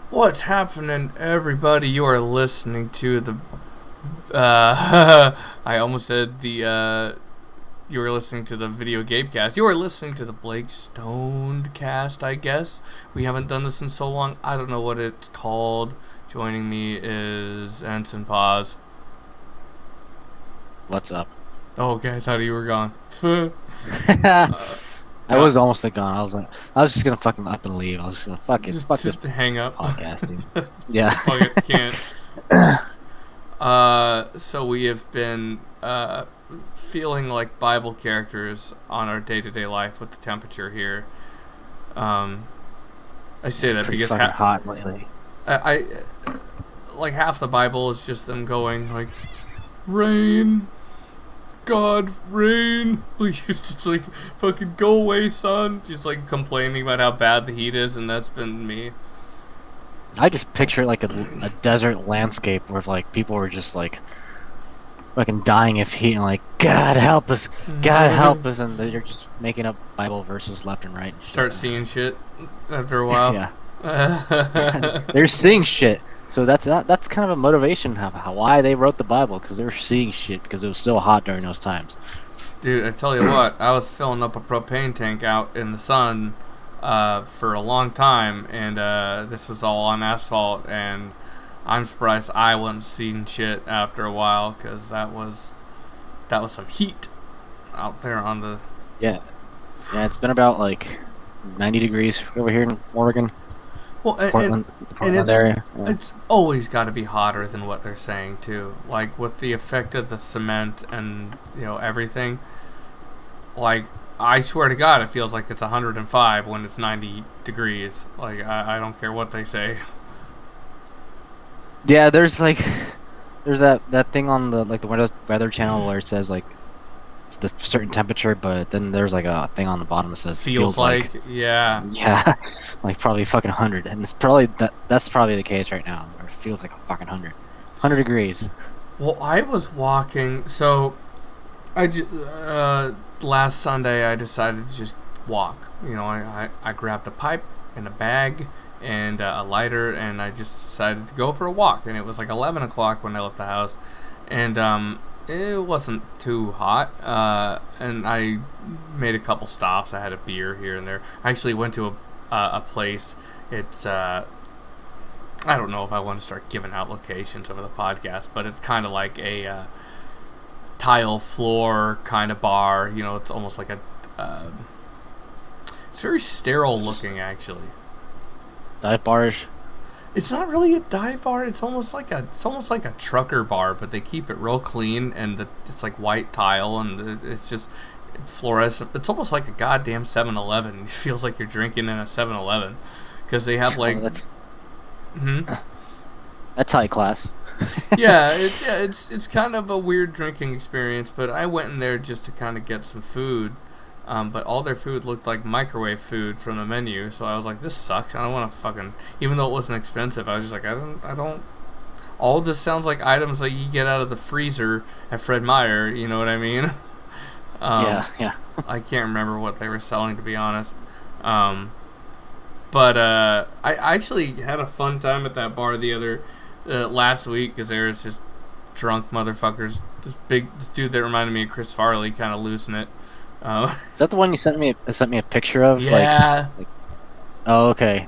What's happening, everybody? You are listening to the. I almost said the. You were listening to the video game cast. You are listening to the Blake Stoned cast, I guess. We haven't done this in so long. I don't know what it's called. Joining me is Ensign PAZ. What's up? Oh, okay, I thought you were gone. I was almost gone. I was just gonna fucking up and leave. I was just gonna fuck just this hang up. podcast, dude. Yeah. Fuck it, can't. So we have been feeling like Bible characters on our day-to-day life with the temperature here. I say that Pretty because fucking hot lately. I like half the Bible is just them going like, rain, God, rain. Just like, fucking go away, son. Just like complaining about how bad the heat is, and that's been me. I just picture like a desert landscape where like people were just like fucking dying of heat and like, God help us, God help us, and they're just making up Bible verses left and right. Start seeing shit after a while. Yeah. They're seeing shit. So that's kind of a motivation why they wrote the Bible, because they were seeing shit because it was so hot during those times. Dude, I tell you what, I was filling up a propane tank out in the sun for a long time, and this was all on asphalt, and I'm surprised I wasn't seeing shit after a while, because that was some heat out there on the... Yeah, it's been about like 90 degrees over here in Oregon. Well, Portland and area. Yeah. it's always got to be hotter than what they're saying too. Like with the effect of the cement and everything. Like I swear to God, it feels like it's 105 when it's 90 degrees. Like I don't care what they say. Yeah, there's that thing on the weather channel where it says like it's the certain temperature, but then there's like a thing on the bottom that says feels like yeah. Like probably fucking 100, and it's probably that's probably the case right now, where it feels like a fucking 100 degrees. Well, I was walking, so last Sunday I decided to just walk. I grabbed a pipe and a bag and a lighter, and I just decided to go for a walk. And it was like 11 o'clock when I left the house, and it wasn't too hot. And I made a couple stops. I had a beer here and there. I actually went to a place. It's I don't know if I want to start giving out locations over the podcast, but it's kind of like a tile floor kind of bar. It's almost like a it's very sterile looking, actually. Dive bars. It's not really a dive bar. It's almost like a trucker bar, but they keep it real clean, and it's like white tile, and it's just fluorescent. It's almost like a goddamn 7-Eleven. It feels like you're drinking in a 7-Eleven because they have like. That's high class. It's kind of a weird drinking experience, but I went in there just to kind of get some food. But all their food looked like microwave food from the menu, so I was like, this sucks. I don't want to fucking... Even though it wasn't expensive, I was just like, I don't... All this sounds like items that you get out of the freezer at Fred Meyer, you know what I mean? Yeah. I can't remember what they were selling, to be honest. But I actually had a fun time at that bar last week, because there was just drunk motherfuckers. This dude that reminded me of Chris Farley kind of losing it. Is that the one you sent me a picture of? Yeah. Oh, okay.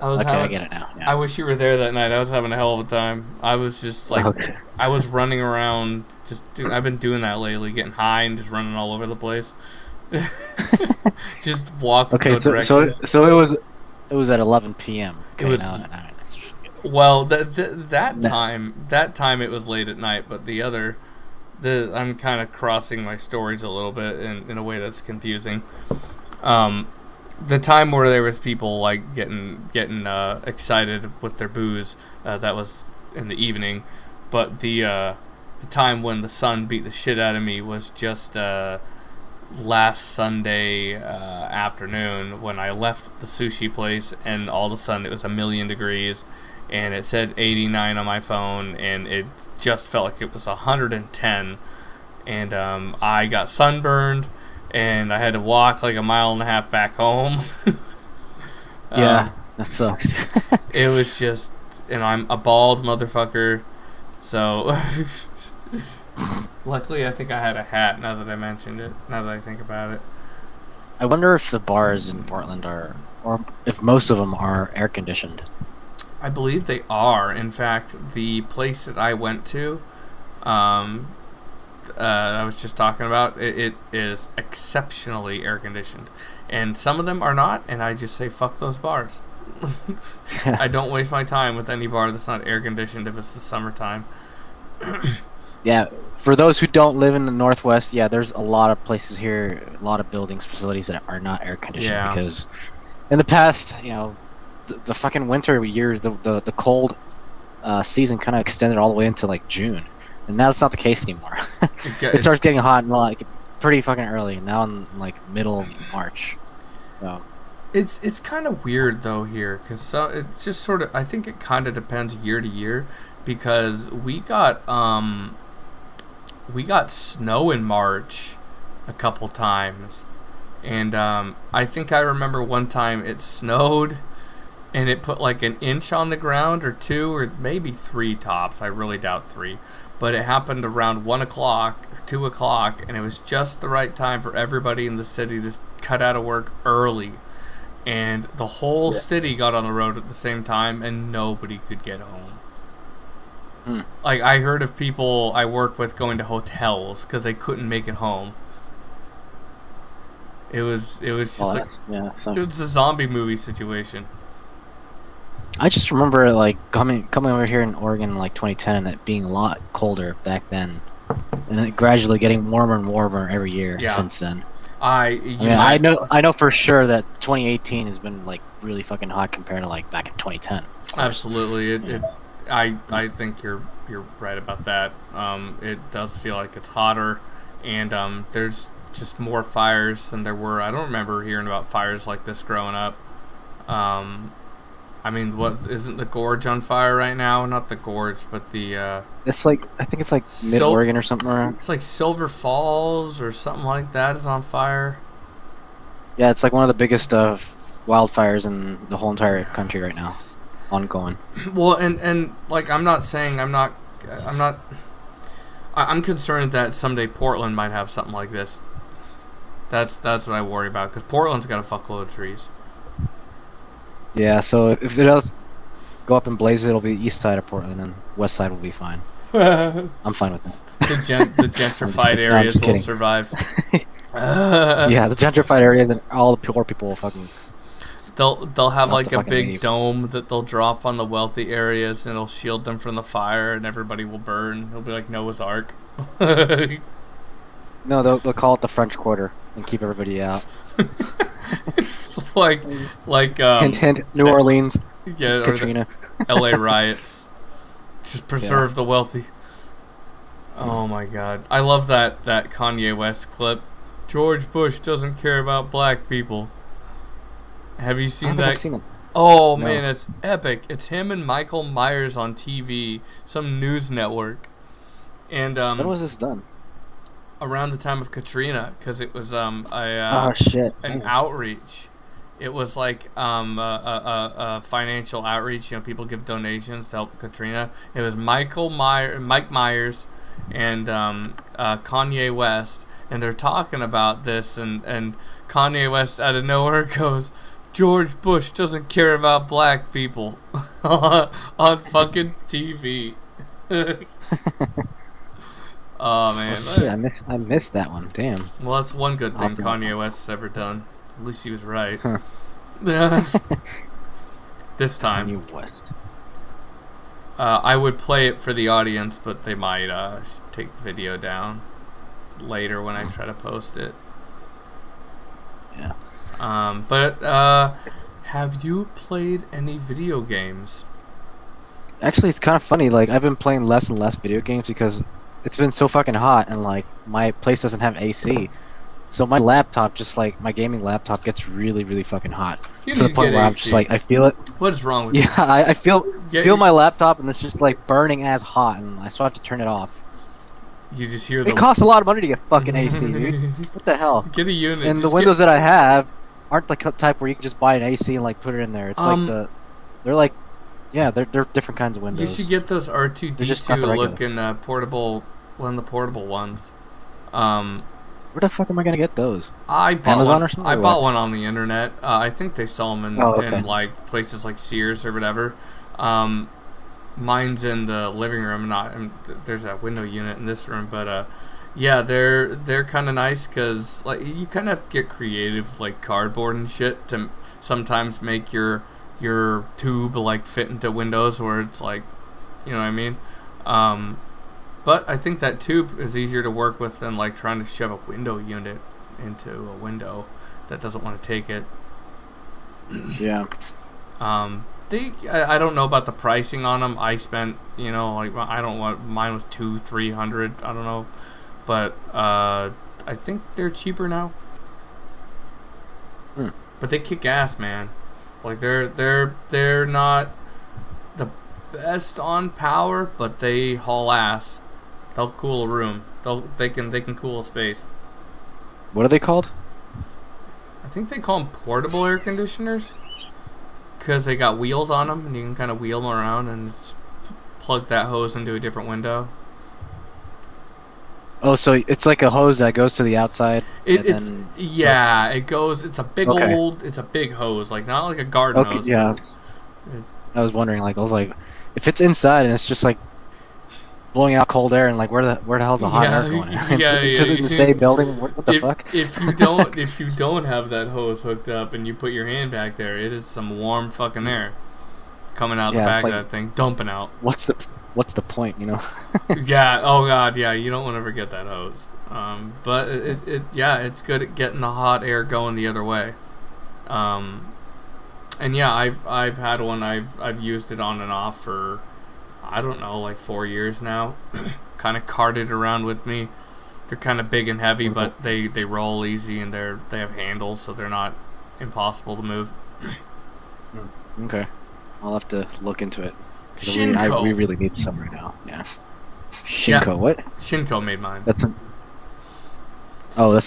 I get it now. Yeah. I wish you were there that night. I was having a hell of a time. I was just like, okay. I was running around. I've been doing that lately, getting high and just running all over the place. Just walk no direction. So it was at 11 p.m. Okay, it was. Well, that time it was late at night, but I'm kind of crossing my stories a little bit in a way that's confusing. The time where there was people like getting excited with their booze, that was in the evening, but the time when the sun beat the shit out of me was just last Sunday afternoon, when I left the sushi place, and all of a sudden it was 1,000,000 degrees. And it said 89 on my phone, and it just felt like it was 110. And I got sunburned, and I had to walk like 1.5 miles back home. Yeah, That sucks. It was just, and I'm a bald motherfucker, so luckily I think I had a hat now that I mentioned it, now that I think about it. I wonder if the bars in Portland are, or if most of them are air conditioned. I believe they are. In fact, the place that I went to, I was just talking about, it is exceptionally air conditioned, and some of them are not, and I just say fuck those bars. I don't waste my time with any bar that's not air conditioned if it's the summertime. Yeah, for those who don't live in the Northwest, yeah, there's a lot of places here, a lot of buildings, facilities that are not air conditioned because in the past, you know, the fucking winter years, the cold season kind of extended all the way into like June, and now it's not the case anymore. It starts getting hot and like pretty fucking early, now in like middle of March. So it's kind of weird though here, because it's just sort of, I think it kind of depends year to year, because we got snow in March a couple times, and I think I remember one time it snowed and it put like an inch on the ground, or 2 or maybe 3 tops. I really doubt 3, but it happened around 1 o'clock, 2 o'clock, and it was just the right time for everybody in the city to cut out of work early, and the whole city got on the road at the same time, and nobody could get home. Like, I heard of people I work with going to hotels because they couldn't make it home. It was just it was a zombie movie situation. I just remember like coming over here in Oregon in like 2010 and it being a lot colder back then, and it gradually getting warmer and warmer every year since then. I know for sure that 2018 has been like really fucking hot compared to like back in 2010. Absolutely, I think you're right about that. It does feel like it's hotter, and there's just more fires than there were. I don't remember hearing about fires like this growing up. I mean, what isn't the gorge on fire right now? Not the gorge, but the it's like, I think it's like mid Oregon or something around. It's like Silver Falls or something like that is on fire. Yeah, it's like one of the biggest wildfires in the whole entire country right now, ongoing. Well, and like I'm concerned that someday Portland might have something like this. That's what I worry about, because Portland's got a fuckload of trees. Yeah, so if it does go up in blazes, it'll be east side of Portland, and west side will be fine. I'm fine with that. The gentrified areas will survive. Yeah, the gentrified areas, and all the poor people will fucking... They'll have like a big dome that they'll drop on the wealthy areas, and it'll shield them from the fire, and everybody will burn. It'll be like Noah's Ark. No, they'll call it the French Quarter and keep everybody out. It's like New Orleans, yeah, Katrina, or the LA riots. Just preserve the wealthy. Oh my god, I love that Kanye West clip. George Bush doesn't care about black people. Have you seen that? I've seen it. Oh No. man, it's epic. It's him and Michael Myers on TV, some news network. And when was this done? Around the time of Katrina, because it was an outreach. It was like a financial outreach. You know, people give donations to help Katrina. It was Mike Myers, and Kanye West, and they're talking about this, and Kanye West out of nowhere goes, George Bush doesn't care about black people on fucking TV. Oh man! Oh, shit, I missed that one. Damn. Well, that's one good thing Kanye West's ever done. At least he was right. Huh. This time. Kanye West. I would play it for the audience, but they might take the video down later when I try to post it. Yeah. But have you played any video games? Actually, it's kind of funny. Like, I've been playing less and less video games because it's been so fucking hot, and like my place doesn't have AC, so my laptop, just like my gaming laptop, gets really, really fucking hot to the point where I'm just like, I feel it. What is wrong with you? Yeah, I feel my laptop, and it's just like burning as hot, and I still have to turn it off. You just hear it costs a lot of money to get fucking AC, dude. What the hell? Get a unit. And the Windows that I have aren't like the type where you can just buy an AC and like put it in there. It's like they're like, yeah, they're different kinds of windows. You should get those R2D2 looking portable, one of the portable ones. Where the fuck am I gonna get those? I bought Amazon one, or something? I bought one on the internet. I think they sell them in like places like Sears or whatever. Mine's in the living room. There's a window unit in this room, but yeah, they're kind of nice because like you kind of have to get creative with like cardboard and shit to sometimes make your tube like fit into windows where it's like, you know what I mean. But I think that tube is easier to work with than like trying to shove a window unit into a window that doesn't want to take it. Yeah. I don't know about the pricing on them. I spent, like I don't want, mine was $200-300. I don't know, but I think they're cheaper now. But they kick ass, man. Like they're not the best on power, but they haul ass. They'll cool a room. They can cool a space. What are they called? I think they call them portable air conditioners because they got wheels on them, and you can kind of wheel them around and just plug that hose into a different window. Oh, so it's like a hose that goes to the outside. It goes. It's a big it's a big hose, like not like a garden hose. Yeah. I was wondering, like, if it's inside and it's just like blowing out cold air, and like where the hell's the hot air going? Yeah. It's the same building. What the fuck? If you don't have that hose hooked up and you put your hand back there, it is some warm fucking air coming out the back of that thing, dumping out. What's the point, Yeah. Oh god. Yeah. You don't want to forget that hose. But it's good at getting the hot air going the other way. And yeah, I've had one. I've used it on and off for, I don't know, like 4 years now. Kind of carted around with me. They're kind of big and heavy, but they roll easy, and they have handles, so they're not impossible to move. Okay, I'll have to look into it. Shinko. We really need some right now. Yeah. Shinko, yeah. What? Shinko made mine. That's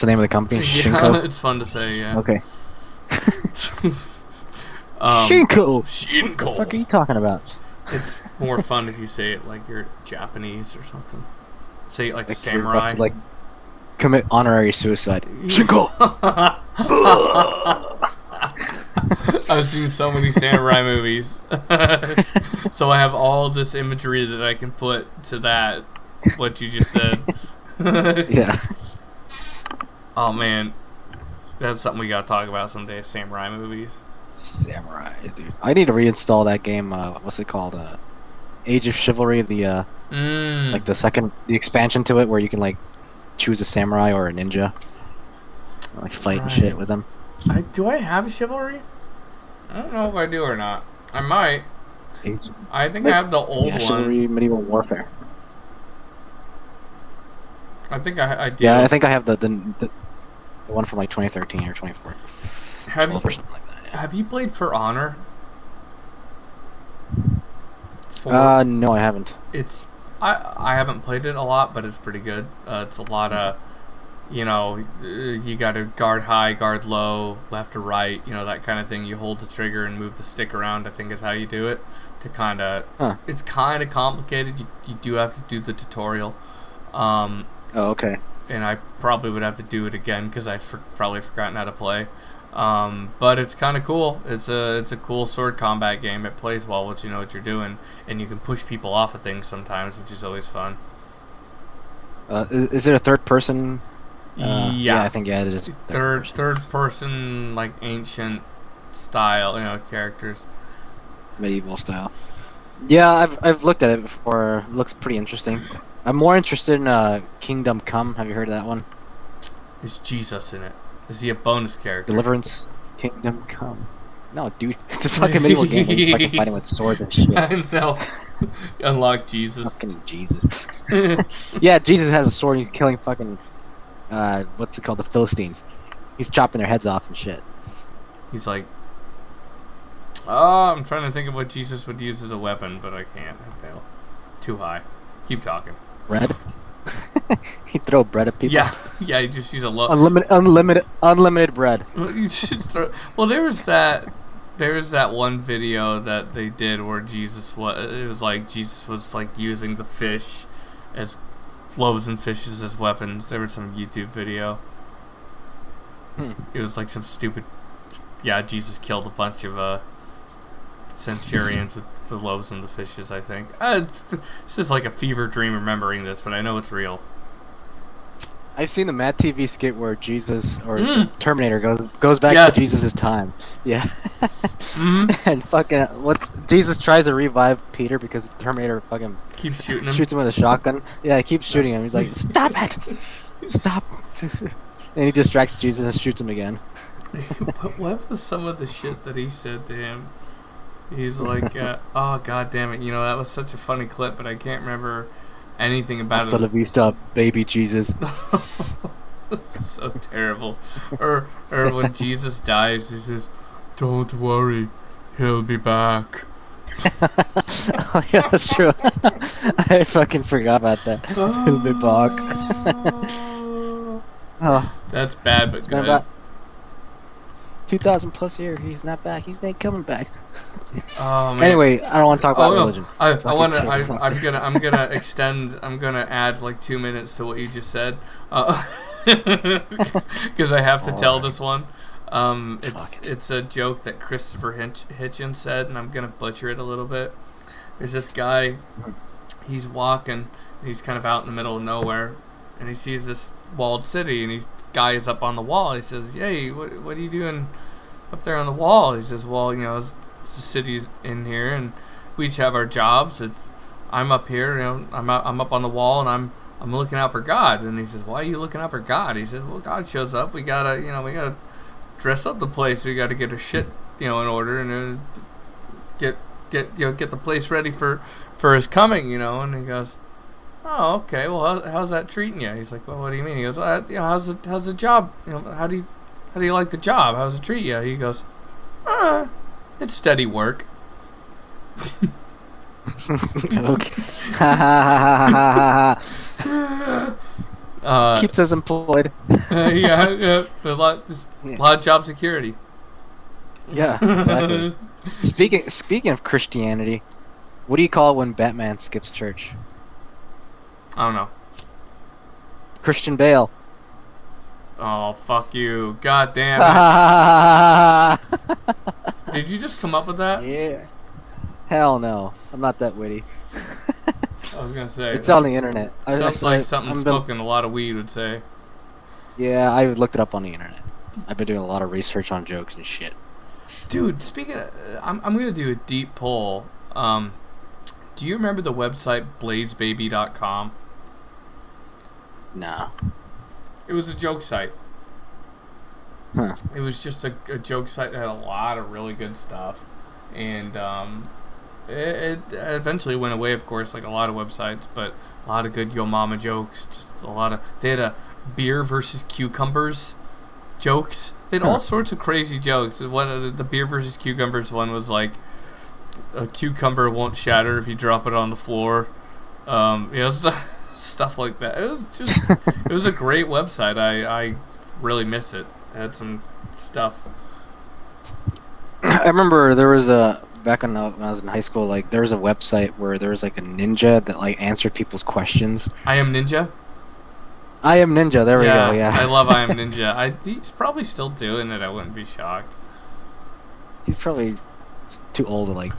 the name of the company? Yeah, Shinko? It's fun to say, yeah. Okay. Shinko! Shinko! What the fuck are you talking about? It's more fun if you say it like you're Japanese or something. Say it like a samurai. Like, commit honorary suicide. Shinko! I've seen so many samurai movies. So I have all this imagery that I can put to that, what you just said. Yeah. Oh man. That's something we gotta talk about someday, samurai movies. Samurai, dude. I need to reinstall that game, what's it called? Age of Chivalry, the expansion to it where you can like choose a samurai or a ninja. Like fight and shit with them. Do I have a chivalry? I don't know if I do or not. I might. I think I have the old one. Chivalry, Medieval Warfare. I think I do. Yeah, I think I have the one from like 2013 or 2014. Have you played For Honor? No, I haven't. I haven't played it a lot, but it's pretty good. It's a lot of, you got to guard high, guard low, left or right, that kind of thing. You hold the trigger and move the stick around, I think is how you do it. It's kind of complicated. You do have to do the tutorial. Okay. And I probably would have to do it again because I've probably forgotten how to play. But it's kind of cool. It's a cool sword combat game. It plays well once you know what you're doing, and you can push people off of things sometimes, which is always fun. Is it a third person? Yeah, I think it is. Third person, like ancient style, characters. Medieval style. Yeah, I've looked at it before. It looks pretty interesting. I'm more interested in Kingdom Come. Have you heard of that one? Is Jesus in it? Is he a bonus character? Deliverance, Kingdom Come. No, dude, it's a fucking medieval game where you're fucking fighting with swords and shit. I know. Unlock Jesus. Fucking Jesus. Yeah, Jesus has a sword. He's killing fucking what's it called? The Philistines. He's chopping their heads off and shit. He's like, I'm trying to think of what Jesus would use as a weapon, but I can't. I fail. Too high. Keep talking. Red? He throw bread at people. Yeah. You just use a Unlimited bread. You just throw. Well, there was that one video that they did where Jesus was like using the fish as loaves and fishes as weapons. There was some YouTube video. It was like some stupid. Yeah, Jesus killed a bunch of centurions with the loaves and the fishes. I think this is like a fever dream remembering this, but I know it's real. I've seen the Mad TV skit where Jesus or Terminator goes back to Jesus' time. Yeah. And fucking Jesus tries to revive Peter because Terminator fucking keeps shooting him. Shoots him with a shotgun. Yeah, he keeps shooting him. He's like, "Stop it! Stop!" And he distracts Jesus and shoots him again. What was some of the shit that he said to him? He's like, "Oh, god damn it! You know that was such a funny clip, but I can't remember anything about Hasta la vista, baby Jesus." So terrible. Or when Jesus dies, he says, "Don't worry, he'll be back." Oh yeah, that's true. I fucking forgot about that. He'll be back. Oh, that's bad, but good. 2,000 plus years, he's not back. He's not coming back. Oh, man. Anyway, I don't want to talk about religion. I'm gonna add like 2 minutes to what you just said, because I have to tell this one. It's a joke that Christopher Hitchens said, and I'm gonna butcher it a little bit. There's this guy, he's walking, and he's kind of out in the middle of nowhere, and he sees this walled city, and this guy is up on the wall. He says, "Hey, what are you doing up there on the wall?" He says, "Well, you know, the city's in here, and we each have our jobs. I'm up here, you know, I'm up on the wall, and I'm looking out for God." And he says, "Why are you looking out for God?" He says, "Well, God shows up. We gotta dress up the place. We gotta get our shit, you know, in order, and get the place ready for his coming, you know." And he goes, "Oh, okay. Well, how's that treating you?" He's like, "Well, what do you mean?" He goes, "You know, how's the job? You know, how do you like the job? How's it treat you?" He goes, "It's steady work." Okay. Keeps us employed. Yeah, a lot of job security. Yeah, exactly. Speaking of Christianity, what do you call it when Batman skips church? I don't know. Christian Bale. Oh, fuck you. God damn it. Did you just come up with that? Yeah. Hell no. I'm not that witty. I was going to say. It's on the internet. Sounds like something smoking a lot of weed would say. Yeah, I looked it up on the internet. I've been doing a lot of research on jokes and shit. Dude, speaking of... I'm going to do a deep poll. Do you remember the website blazebaby.com? No. It was a joke site. Huh. It was just a joke site that had a lot of really good stuff. And it eventually went away, of course, like a lot of websites, but a lot of good Yo Mama jokes. Just a lot of... They had a beer versus cucumbers jokes. They had all sorts of crazy jokes. One of the beer versus cucumbers one was like, a cucumber won't shatter if you drop it on the floor. You know, stuff like that. It was a great website. I really miss it. It had some stuff. I remember there was back when I was in high school, like there was a website where there was like a ninja that like answered people's questions. I Am Ninja? I Am Ninja, there we go, yeah. I love I Am Ninja. He's probably still doing it, I wouldn't be shocked. He's probably too old to like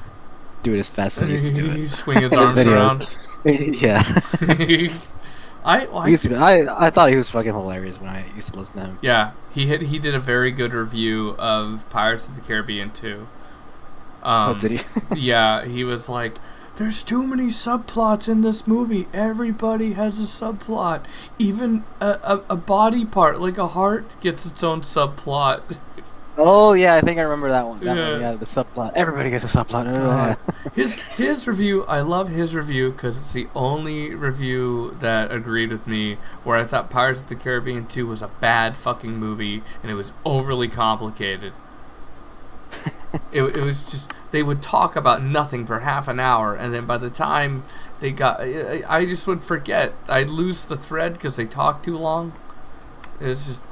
do it as fast as he used to do it. He swing his arms around. Yeah. I thought he was fucking hilarious when I used to listen to him. Yeah, he did a very good review of Pirates of the Caribbean 2. Did he? Yeah, he was like, "There's too many subplots in this movie. Everybody has a subplot. Even a body part, like a heart, gets its own subplot." Oh yeah, I think I remember that one. Yeah, the subplot. Everybody gets a subplot. His review, I love his review because it's the only review that agreed with me. Where I thought Pirates of the Caribbean 2 was a bad fucking movie and it was overly complicated. It was just they would talk about nothing for half an hour, and then by the time they got, I just would forget. I'd lose the thread because they talked too long. It was just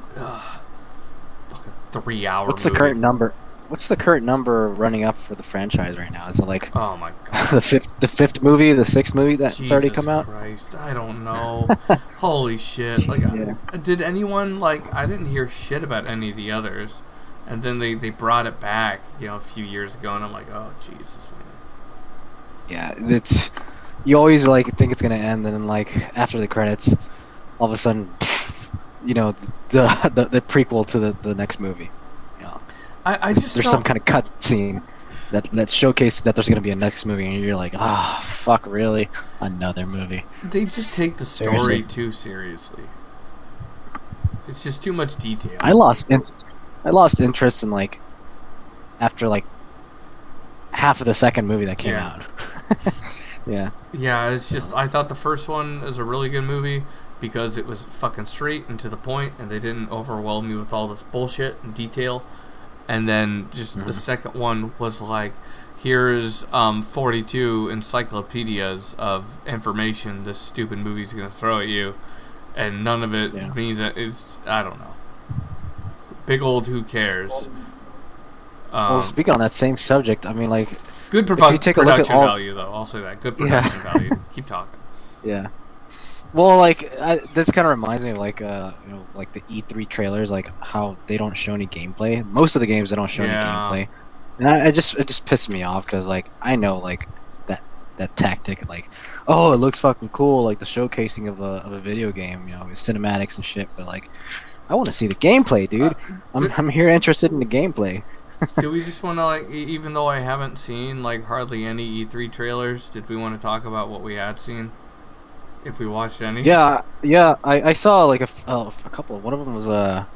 fucking 3 hour. What's the current number? What's the current number running up for the franchise right now? Is it like oh my god, the fifth movie, the sixth movie that's already come out? Christ, I don't know. Holy shit! Like, Yeah. did anyone I didn't hear shit about any of the others, and then they brought it back, a few years ago, and I'm like, oh Jesus, man. Yeah, it's you always think it's gonna end, and then after the credits, all of a sudden, the prequel to the next movie. I just there's some kind of cut scene that showcases that there's gonna be a next movie, and you're like, fuck, really? Another movie? They just take the story too seriously. It's just too much detail. I lost interest in after half of the second movie that came out. Yeah. Yeah, it's just I thought the first one was a really good movie because it was fucking straight and to the point, and they didn't overwhelm me with all this bullshit and detail. And then just the second one was here's 42 encyclopedias of information this stupid movie's gonna throw at you, and none of it means that it's, I don't know. Big old who cares. Well, speaking on that same subject, I mean, good production value, though. I'll say that. Good production value. Keep talking. Yeah. Well, this kind of reminds me of the E3 trailers, how they don't show any gameplay. Most of the games they don't show any gameplay, and it just pissed me off because I know that tactic, oh, it looks fucking cool, the showcasing of a video game, with cinematics and shit, but I want to see the gameplay, dude. I'm here interested in the gameplay. Do we just want to even though I haven't seen hardly any E3 trailers, did we want to talk about what we had seen? If we watched any? Yeah. I saw a couple. One of them was well,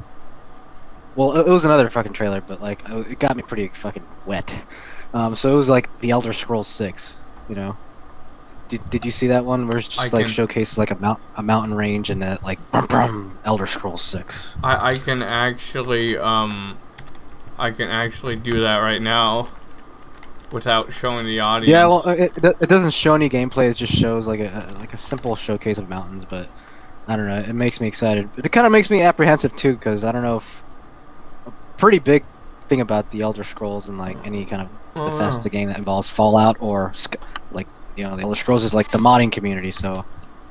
it was another fucking trailer, but it got me pretty fucking wet. So it was The Elder Scrolls 6. Did you see that one where it's just showcases a mountain range and that Elder Scrolls 6? I can actually do that right now. Without showing the audience. Yeah, well, it doesn't show any gameplay. It just shows a simple showcase of mountains. But I don't know. It makes me excited. It kind of makes me apprehensive too, because I don't know if a pretty big thing about the Elder Scrolls and any kind of Bethesda game that involves Fallout or the Elder Scrolls is the modding community. So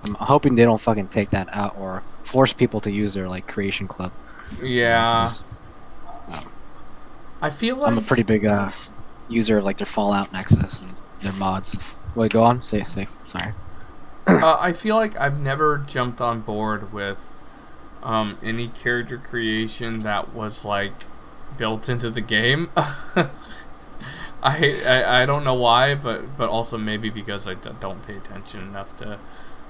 I'm hoping they don't fucking take that out or force people to use their creation club. Yeah. I feel I'm a pretty big user of their Fallout Nexus and their mods. Wait, go on. Say. Sorry. I feel I've never jumped on board with any character creation that was built into the game. I don't know why, but also maybe because I don't pay attention enough to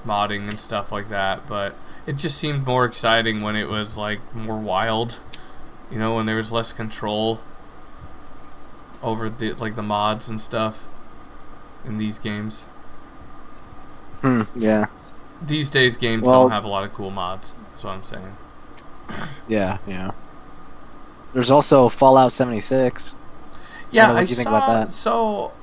modding and stuff like that. But it just seemed more exciting when it was more wild, when there was less control over the mods and stuff in these games. Yeah. These days games don't have a lot of cool mods. That's what I'm saying. Yeah. There's also Fallout 76. Yeah, what do you think about that? So,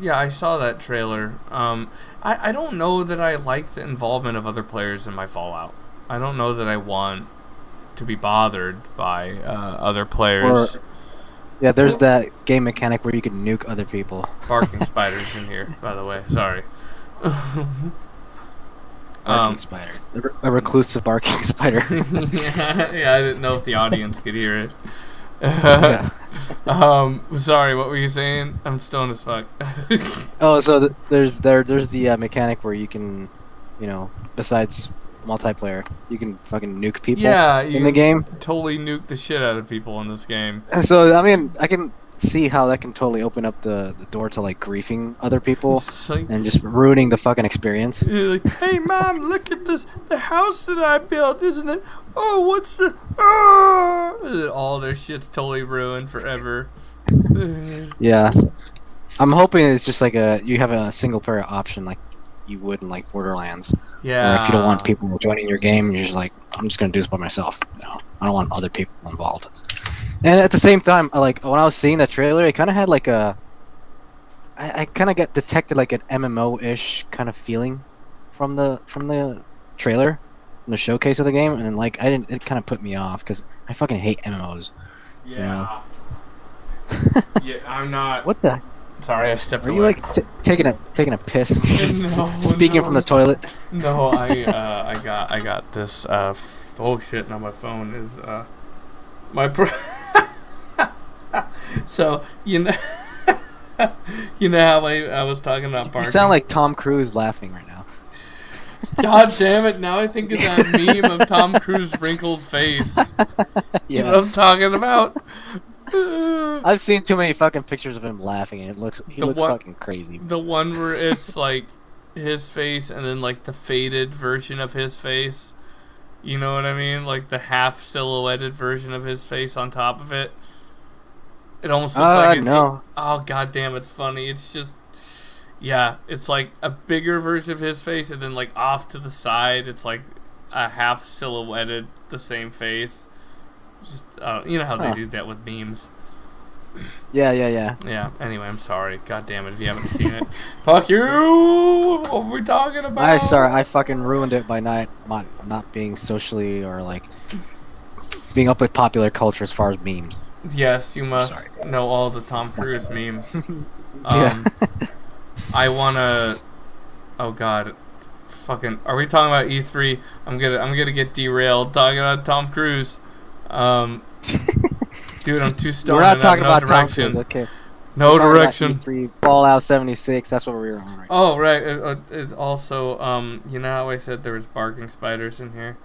yeah, I saw that trailer. I don't know that I like the involvement of other players in my Fallout. I don't know that I want to be bothered by other players. Yeah, there's that game mechanic where you can nuke other people. Barking spiders in here, by the way. Sorry. Barking spider. A reclusive barking spider. yeah, I didn't know if the audience could hear it. Sorry, what were you saying? I'm stoned as fuck. Oh, so there's the mechanic where you can, besides multiplayer, you can fucking nuke people in the game. Totally nuke the shit out of people in this game. So I mean, I can see how that can totally open up the door to griefing other people and just ruining the fucking experience. You're hey mom, look at this, the house that I built, isn't it? Oh, what's the all their shit's totally ruined forever. Yeah, I'm hoping it's just you have a single player option you would in Borderlands. Yeah. Or if you don't want people joining your game, you're just I'm just gonna do this by myself. I don't want other people involved. And at the same time, like when I was seeing the trailer, it kind of had like a. I kind of detected like an MMO-ish kind of feeling from the trailer, from the showcase of the game, and like I didn't. It kind of put me off because I fucking hate MMOs. Yeah. You know? Yeah, I'm not. What the? Sorry, I stepped Are away. you like taking a piss? No, Speaking from the toilet. No, I got this. Oh shit! Now my phone is my. So you know, you know how I was talking about barking. You sound like Tom Cruise laughing right now. God damn it! Now I think of that meme of Tom Cruise's wrinkled face. Yeah. You know what I'm talking about? I've seen too many fucking pictures of him laughing, and he looks fucking crazy. The one where it's like his face and then like the faded version of his face. You know what I mean? Like the half silhouetted version of his face on top of it. It almost looks like no. Oh god damn, it's funny. It's just yeah, it's like a bigger version of his face, and then like off to the side, it's like a half silhouetted the same face. Just you know how they do that with memes. Yeah. Yeah. Anyway, I'm sorry. God damn it, if you haven't seen it, fuck you. What are we talking about? I'm sorry. I fucking ruined it by not being socially or like being up with popular culture as far as memes. Yes, you must know all the Tom Cruise memes. Yeah. I wanna. Oh god, fucking. Are we talking about E3? I'm gonna get derailed talking about Tom Cruise. Dude, I'm too stoned. We're not talking no about direction. Tom Cruise, okay. No direction. E3, Fallout 76. That's what we were on right now. Oh right. It also you know how I said there was barking spiders in here.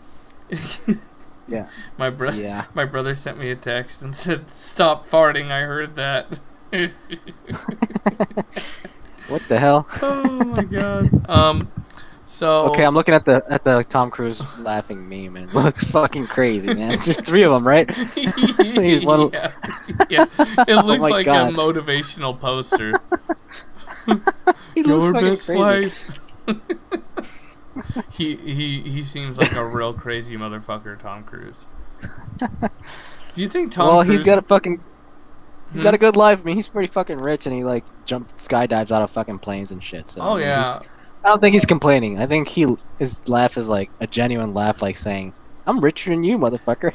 Yeah. My brother sent me a text and said, "Stop farting. I heard that." What the hell? Oh my god. So okay, I'm looking at the Tom Cruise laughing meme, and it looks fucking crazy, man. There's 3 of them, right? He's one... yeah. It looks like God. a motivational poster. He Your looks best life. He seems like a real crazy motherfucker, Tom Cruise. Do you think Tom Cruise... he's got a fucking... He's got a good life. I mean, he's pretty fucking rich, and he like skydives out of fucking planes and shit. So, oh yeah. I don't think he's complaining. I think his laugh is like a genuine laugh, like saying, "I'm richer than you, motherfucker."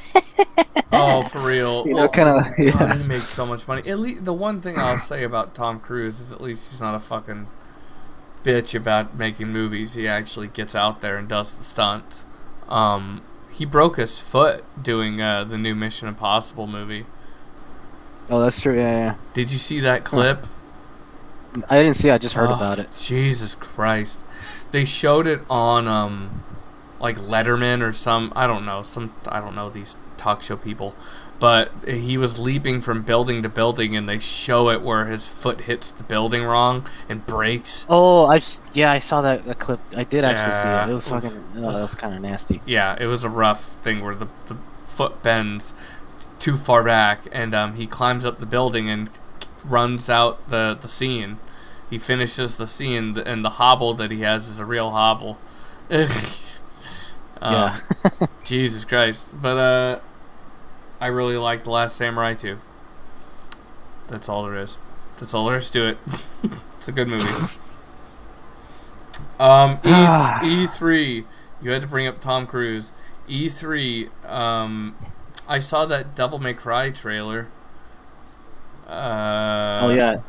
Oh, for real. You know, kind of. Yeah. God, he makes so much money. At least the one thing I'll say about Tom Cruise is at least he's not a fucking bitch about making movies. He actually gets out there and does the stunts. He broke his foot doing the new Mission Impossible movie. Oh, that's true. Yeah. Did you see that clip? I didn't see. I just heard about it. Jesus Christ! They showed it on like Letterman or I don't know these talk show people, but he was leaping from building to building, and they show it where his foot hits the building wrong and breaks. Oh, I saw that clip. I did actually see it. It was fucking. Oh, that was kind of nasty. Yeah, it was a rough thing where the foot bends too far back, and he climbs up the building and runs out the scene. He finishes the scene, and the hobble that he has is a real hobble. Yeah. Jesus Christ. But I really like The Last Samurai too. That's all there is. That's all there is to it. It's a good movie. E3. You had to bring up Tom Cruise. E3. I saw that Devil May Cry trailer. Oh yeah,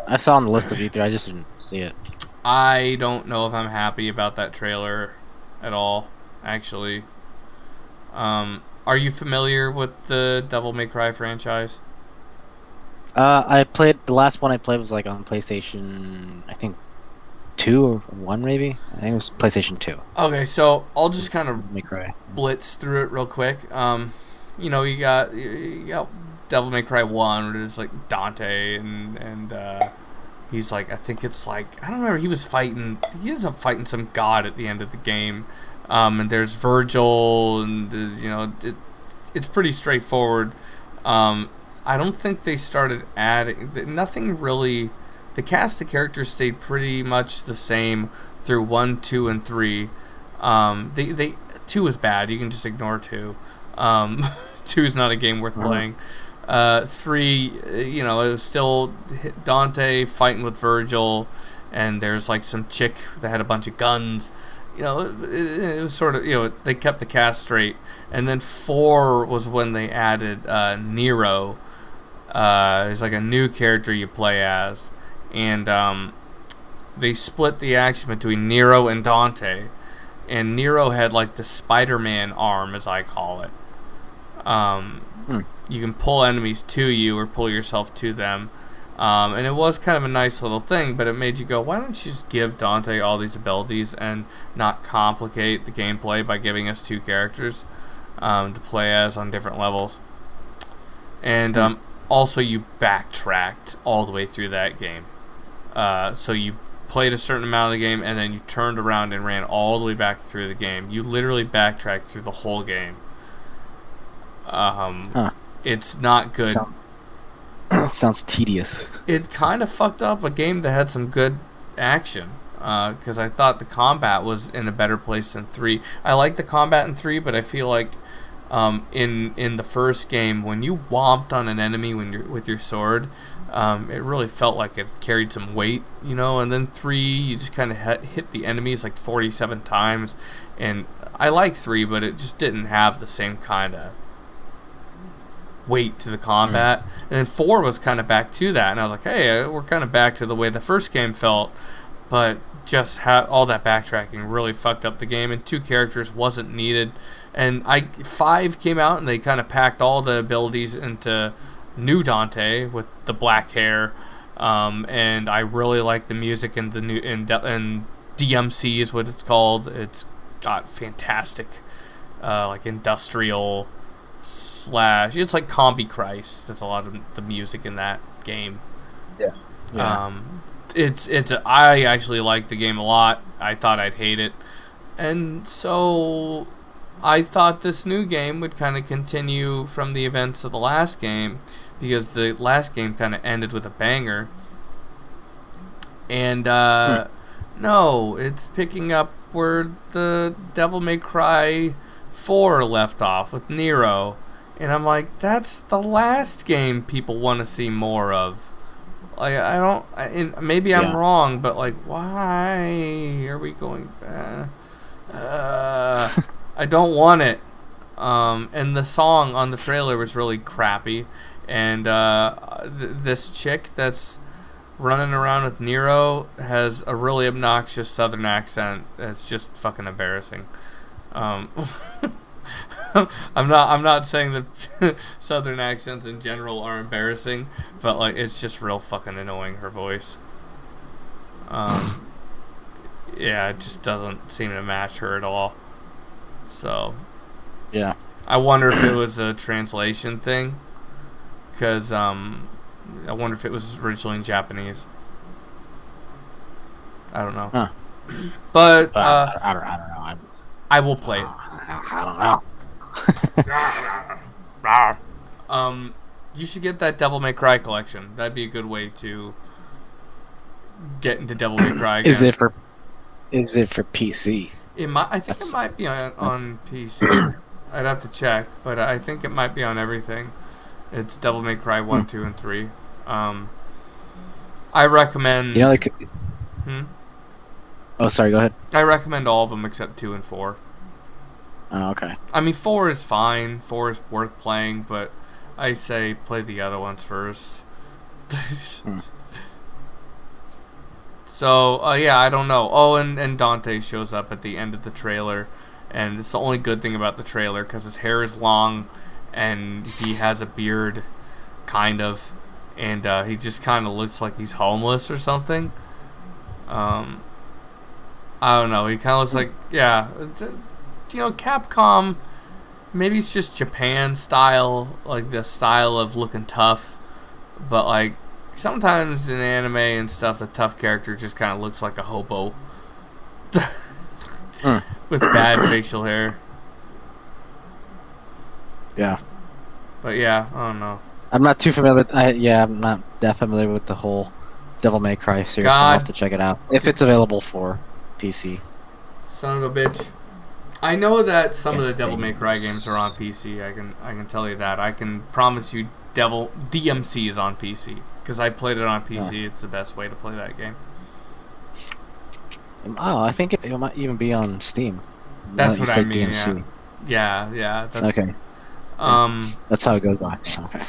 I saw on the list of E3. I just didn't see it. I don't know if I'm happy about that trailer at all. Actually, are you familiar with the Devil May Cry franchise? I played the last one I played was like on PlayStation, I think 2 or 1 maybe. I think it was PlayStation 2. Okay, so I'll just kind of May Cry. blitz through it real quick. You know, you got Devil May Cry 1, where there's like Dante and he's like, I think it's like, I don't remember, he ends up fighting some god at the end of the game. And there's Virgil, and you know, it's pretty straightforward. I don't think they started adding nothing really. The cast of characters stayed pretty much the same through 1, 2, and 3. 2 is bad. You can just ignore 2. 2 is not a game worth playing. 3, you know, it was still Dante fighting with Virgil, and there's like some chick that had a bunch of guns. You know, it was sort of, you know, they kept the cast straight. And then 4 was when they added Nero. It's like a new character you play as, and they split the action between Nero and Dante. And Nero had like the SpiderMan arm, as I call it. You can pull enemies to you or pull yourself to them. And it was kind of a nice little thing, but it made you go, why don't you just give Dante all these abilities and not complicate the gameplay by giving us 2 characters to play as on different levels. And also you backtracked all the way through that game. So you played a certain amount of the game, and then you turned around and ran all the way back through the game. You literally backtracked through the whole game. It's not good. Sounds tedious. It kind of fucked up a game that had some good action, because I thought the combat was in a better place than 3. I like the combat in 3, but I feel like in the first game, when you whomped on an enemy with your sword, it really felt like it carried some weight, you know. And then 3, you just kind of hit the enemies like 47 times, and I like 3, but it just didn't have the same kind of weight to the combat. And then 4 was kind of back to that, and I was like, hey, we're kind of back to the way the first game felt, but just all that backtracking really fucked up the game, and 2 characters wasn't needed. And 5 came out, and they kind of packed all the abilities into new Dante with the black hair, and I really like the music and the new and DMC is what it's called. It's got fantastic like industrial / it's like Combi Christ. That's a lot of the music in that game. Yeah. I actually like the game a lot. I thought I'd hate it, and so I thought this new game would kind of continue from the events of the last game, because the last game kind of ended with a banger. And no, it's picking up where the Devil May Cry 4 left off with Nero, and I'm like, that's the last game people want to see more of. Like, maybe I'm wrong, but like, why are we going back? I don't want it. And the song on the trailer was really crappy, and this chick that's running around with Nero has a really obnoxious southern accent. It's just fucking embarrassing. I'm not saying that southern accents in general are embarrassing, but like, it's just real fucking annoying, her voice. Yeah, it just doesn't seem to match her at all. So yeah, I wonder if it was a translation thing, because I wonder if it was originally in Japanese. I don't know. Huh. But I don't know. I will play it. I don't know. You should get that Devil May Cry collection. That'd be a good way to get into Devil May Cry again. Is it for PC? I think it might be on PC. I'd have to check, but I think it might be on everything. It's Devil May Cry 1, 2, and 3. I recommend... You know, like... Oh, sorry, go ahead. I recommend all of them except 2 and 4. Oh, okay. I mean, 4 is fine. 4 is worth playing, but I say play the other ones first. So, yeah, I don't know. Oh, and Dante shows up at the end of the trailer, and it's the only good thing about the trailer, because his hair is long, and he has a beard, kind of, and he just kind of looks like he's homeless or something. I don't know. He kind of looks like, yeah, you know, Capcom, maybe it's just Japan style, like the style of looking tough, but like, sometimes in anime and stuff, the tough character just kind of looks like a hobo with bad facial hair. Yeah. But yeah, I don't know. I'm not too familiar with... I'm not that familiar with the whole Devil May Cry series. So I'll have to check it out if it's available for PC. Son of a bitch. I know that some of the Devil May Cry games are on PC. I can tell you that. I can promise you DMC is on PC. Because I played it on PC, It's the best way to play that game. Oh, I think it might even be on Steam. That's what I mean, DMC. Yeah. That's, okay. That's how it goes by. Okay.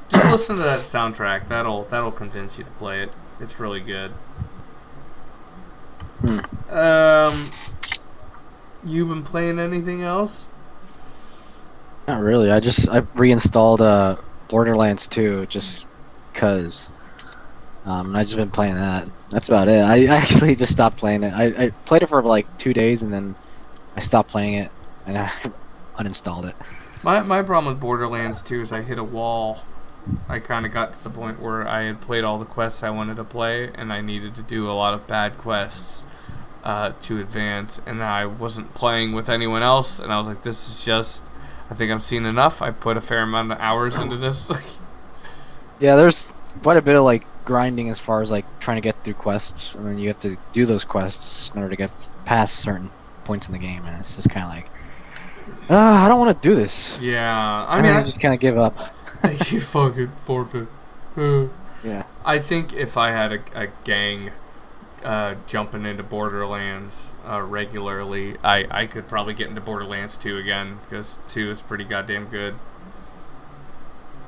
Just listen to that soundtrack. That'll convince you to play it. It's really good. You've been playing anything else? Not really. I reinstalled Borderlands 2 just cause. And I just been playing that. That's about it. I actually just stopped playing it. I played it for like 2 days and then I stopped playing it and I uninstalled it. My problem with Borderlands 2 is I hit a wall. I kind of got to the point where I had played all the quests I wanted to play, and I needed to do a lot of bad quests to advance, and I wasn't playing with anyone else, and I was like, this is just... I think I've seen enough. I put a fair amount of hours into this. Yeah, there's quite a bit of like grinding as far as like trying to get through quests, and then you have to do those quests in order to get past certain points in the game, and it's just kind of like, I don't want to do this. Yeah, I mean, I just kind of give up. You fucking forfeit. Yeah. I think if I had a gang jumping into Borderlands regularly, I could probably get into Borderlands 2 again, because 2 is pretty goddamn good.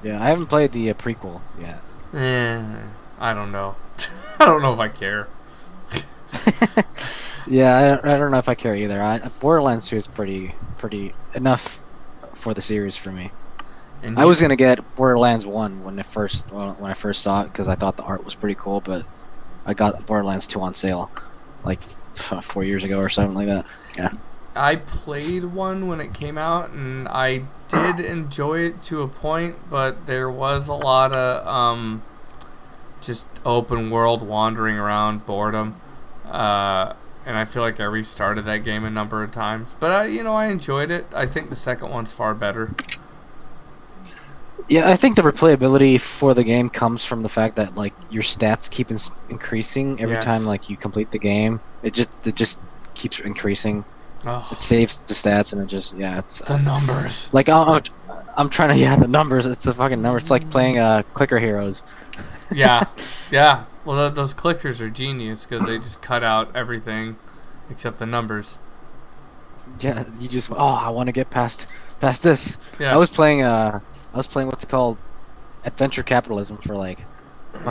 Yeah, I haven't played the prequel yet. I don't know. I don't know if I care. Yeah, I don't know if I care either. Borderlands 2 is pretty enough for the series for me. And I was gonna get Borderlands 1 when I first saw it because I thought the art was pretty cool, but I got Borderlands 2 on sale like 4 years ago or something like that. Yeah. I played 1 when it came out, and I did enjoy it to a point, but there was a lot of just open world wandering around, boredom, and I feel like I restarted that game a number of times. But I enjoyed it. I think the second one's far better. Yeah, I think the replayability for the game comes from the fact that like your stats keep increasing every time like you complete the game. It just keeps increasing. Oh. It saves the stats and it's the numbers. Like I'm trying to the numbers. It's the fucking numbers. It's like playing Clicker Heroes. Yeah. Well, those clickers are genius because they just cut out everything except the numbers. Yeah, you just I want to get past this. Yeah. I was playing what's it called, Adventure Capitalism for like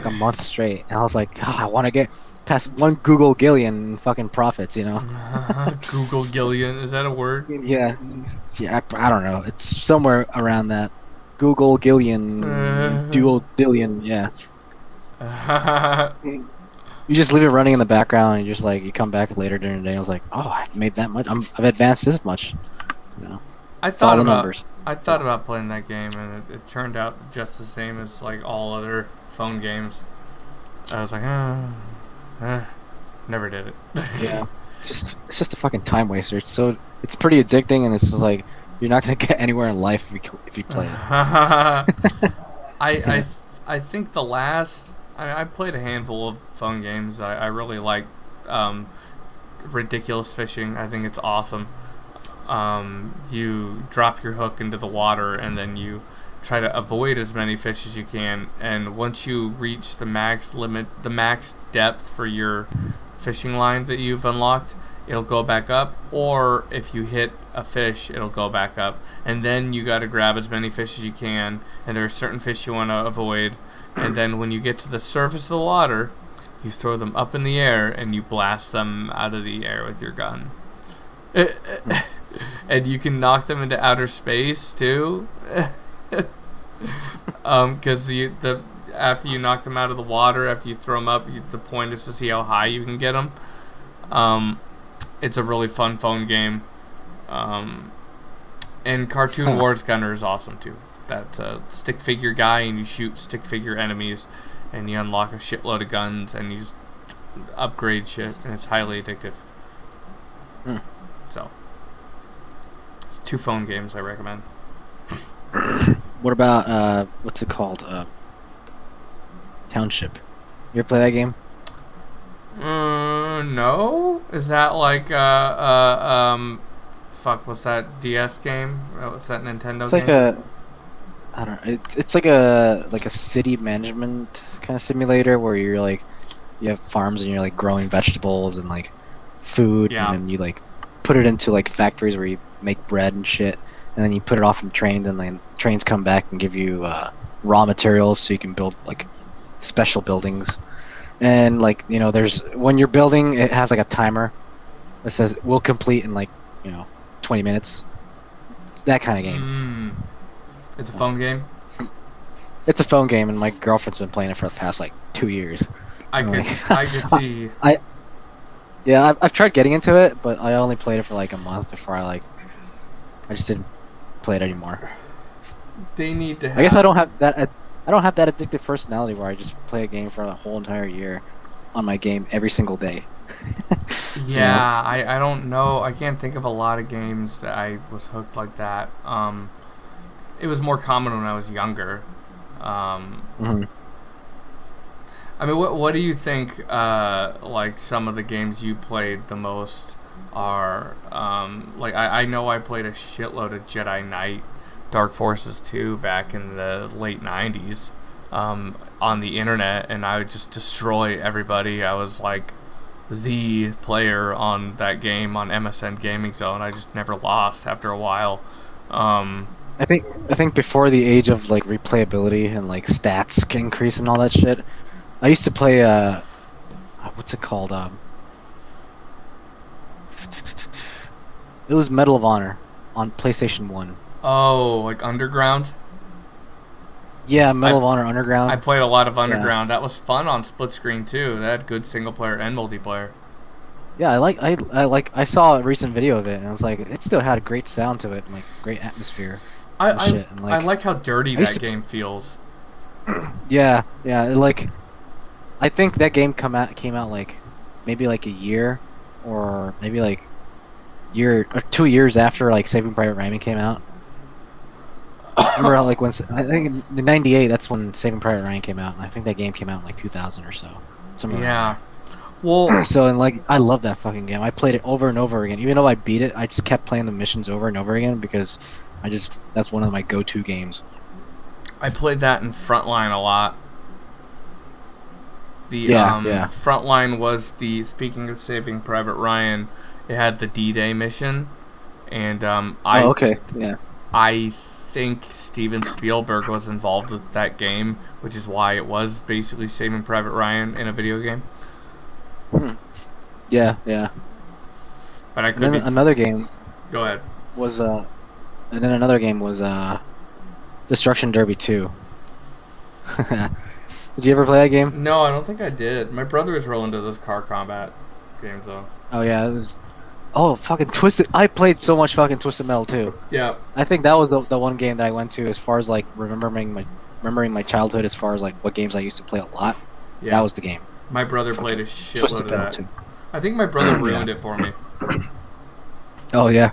a month straight, and I was like, I want to get past one Google Gillion in fucking profits, Google Gillion, is that a word? Yeah, I don't know. It's somewhere around that. Google Gillion, dual billion, yeah. You just leave it running in the background, and you come back later during the day. I was like, I've made that much. I've advanced this much. I thought about playing that game, and it turned out just the same as like all other phone games. I was like, never did it. Yeah, it's just a fucking time waster. It's pretty addicting, and it's just like you're not gonna get anywhere in life if you play it. I think the last I played a handful of phone games. I really like Ridiculous Fishing. I think it's awesome. You drop your hook into the water and then you try to avoid as many fish as you can, and once you reach the max limit, the max depth for your fishing line that you've unlocked, it'll go back up, or if you hit a fish, it'll go back up, and then you got to grab as many fish as you can, and there are certain fish you want to avoid, and then when you get to the surface of the water, you throw them up in the air and you blast them out of the air with your gun. And you can knock them into outer space too, because after you knock them out of the water, after you throw them up, the point is to see how high you can get them. It's a really fun phone game, and Cartoon Wars Gunner is awesome too. That's a stick figure guy, and you shoot stick figure enemies, and you unlock a shitload of guns, and you just upgrade shit, and it's highly addictive. So. 2 phone games I recommend. What about what's it called? Township. You ever play that game? No. Is that like what's that DS game? What's that Nintendo game? It's like I don't know. It's like a city management kind of simulator where you're like you have farms and you're like growing vegetables and like food, and Yeah. then you like put it into like factories where you make bread and shit, and then you put it off in trains, and then trains come back and give you raw materials so you can build like special buildings. And like there's when you're building, it has like a timer that says we'll complete in like 20 minutes. That kind of game. It's a phone game. It's a phone game, and my girlfriend's been playing it for the past like 2 years. I could Like, I could see. Yeah, I've tried getting into it, but I only played it for like a month before I just didn't play it anymore. They need to have. I guess I don't have that. I don't have that addictive personality where I just play a game for the whole entire year on my game every single day. Yeah, I don't know. I can't think of a lot of games that I was hooked like that. It was more common when I was younger. Mhm. I mean, what do you think? Like some of the games you played the most are like I know I played a shitload of Jedi Knight, Dark Forces 2 back in the late '90s on the internet, and I would just destroy everybody. I was like the player on that game on MSN Gaming Zone. I just never lost after a while. I think before the age of like replayability and like stats increase and all that shit, I used to play what's it called? It was Medal of Honor on PlayStation 1. Oh, like Underground? Yeah, Medal of Honor Underground. I played a lot of Underground. That was fun on split screen too. That had good single player and multiplayer. Yeah, I saw a recent video of it, and I was like, it still had a great sound to it, and like great atmosphere. I like how dirty that game feels. Yeah, like I think that game came out like maybe like a year or maybe like year or 2 years after like Saving Private Ryan came out. Remember how, like when I think in '98 that's when Saving Private Ryan came out, and I think that game came out in like 2000 or so. Somewhere Yeah. Well, so and like I love that fucking game. I played it over and over again. Even though I beat it, I just kept playing the missions over and over again because that's one of my go-to games. I played that in Frontline a lot. The Frontline was speaking of Saving Private Ryan, it had the D-Day mission, and I think Steven Spielberg was involved with that game, which is why it was basically Saving Private Ryan in a video game. Yeah. But I could. Another game. Go ahead. Was and then another game was Destruction Derby 2. Did you ever play that game? No, I don't think I did. My brother was real into those car combat games, though. Oh yeah, it was. Oh fucking Twisted! I played so much fucking Twisted Metal too. Yeah. I think that was the one game that I went to as far as like remembering my childhood as far as like what games I used to play a lot. Yeah. That was the game. My brother played a shitload of that. Too. I think my brother ruined it for me. Oh yeah.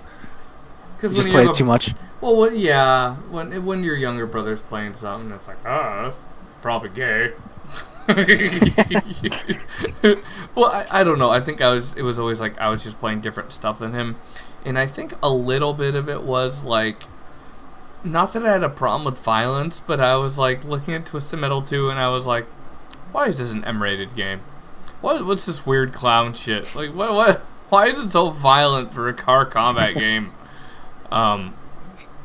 Because you just played too much. Well, when your younger brother's playing something, it's like, that's probably gay. Well, I don't know. I think it was always like I was just playing different stuff than him, and I think a little bit of it was like, not that I had a problem with violence, but I was like looking at Twisted Metal 2, and I was like, why is this an M-rated game? What's this weird clown shit? Like what? Why is it so violent for a car combat game?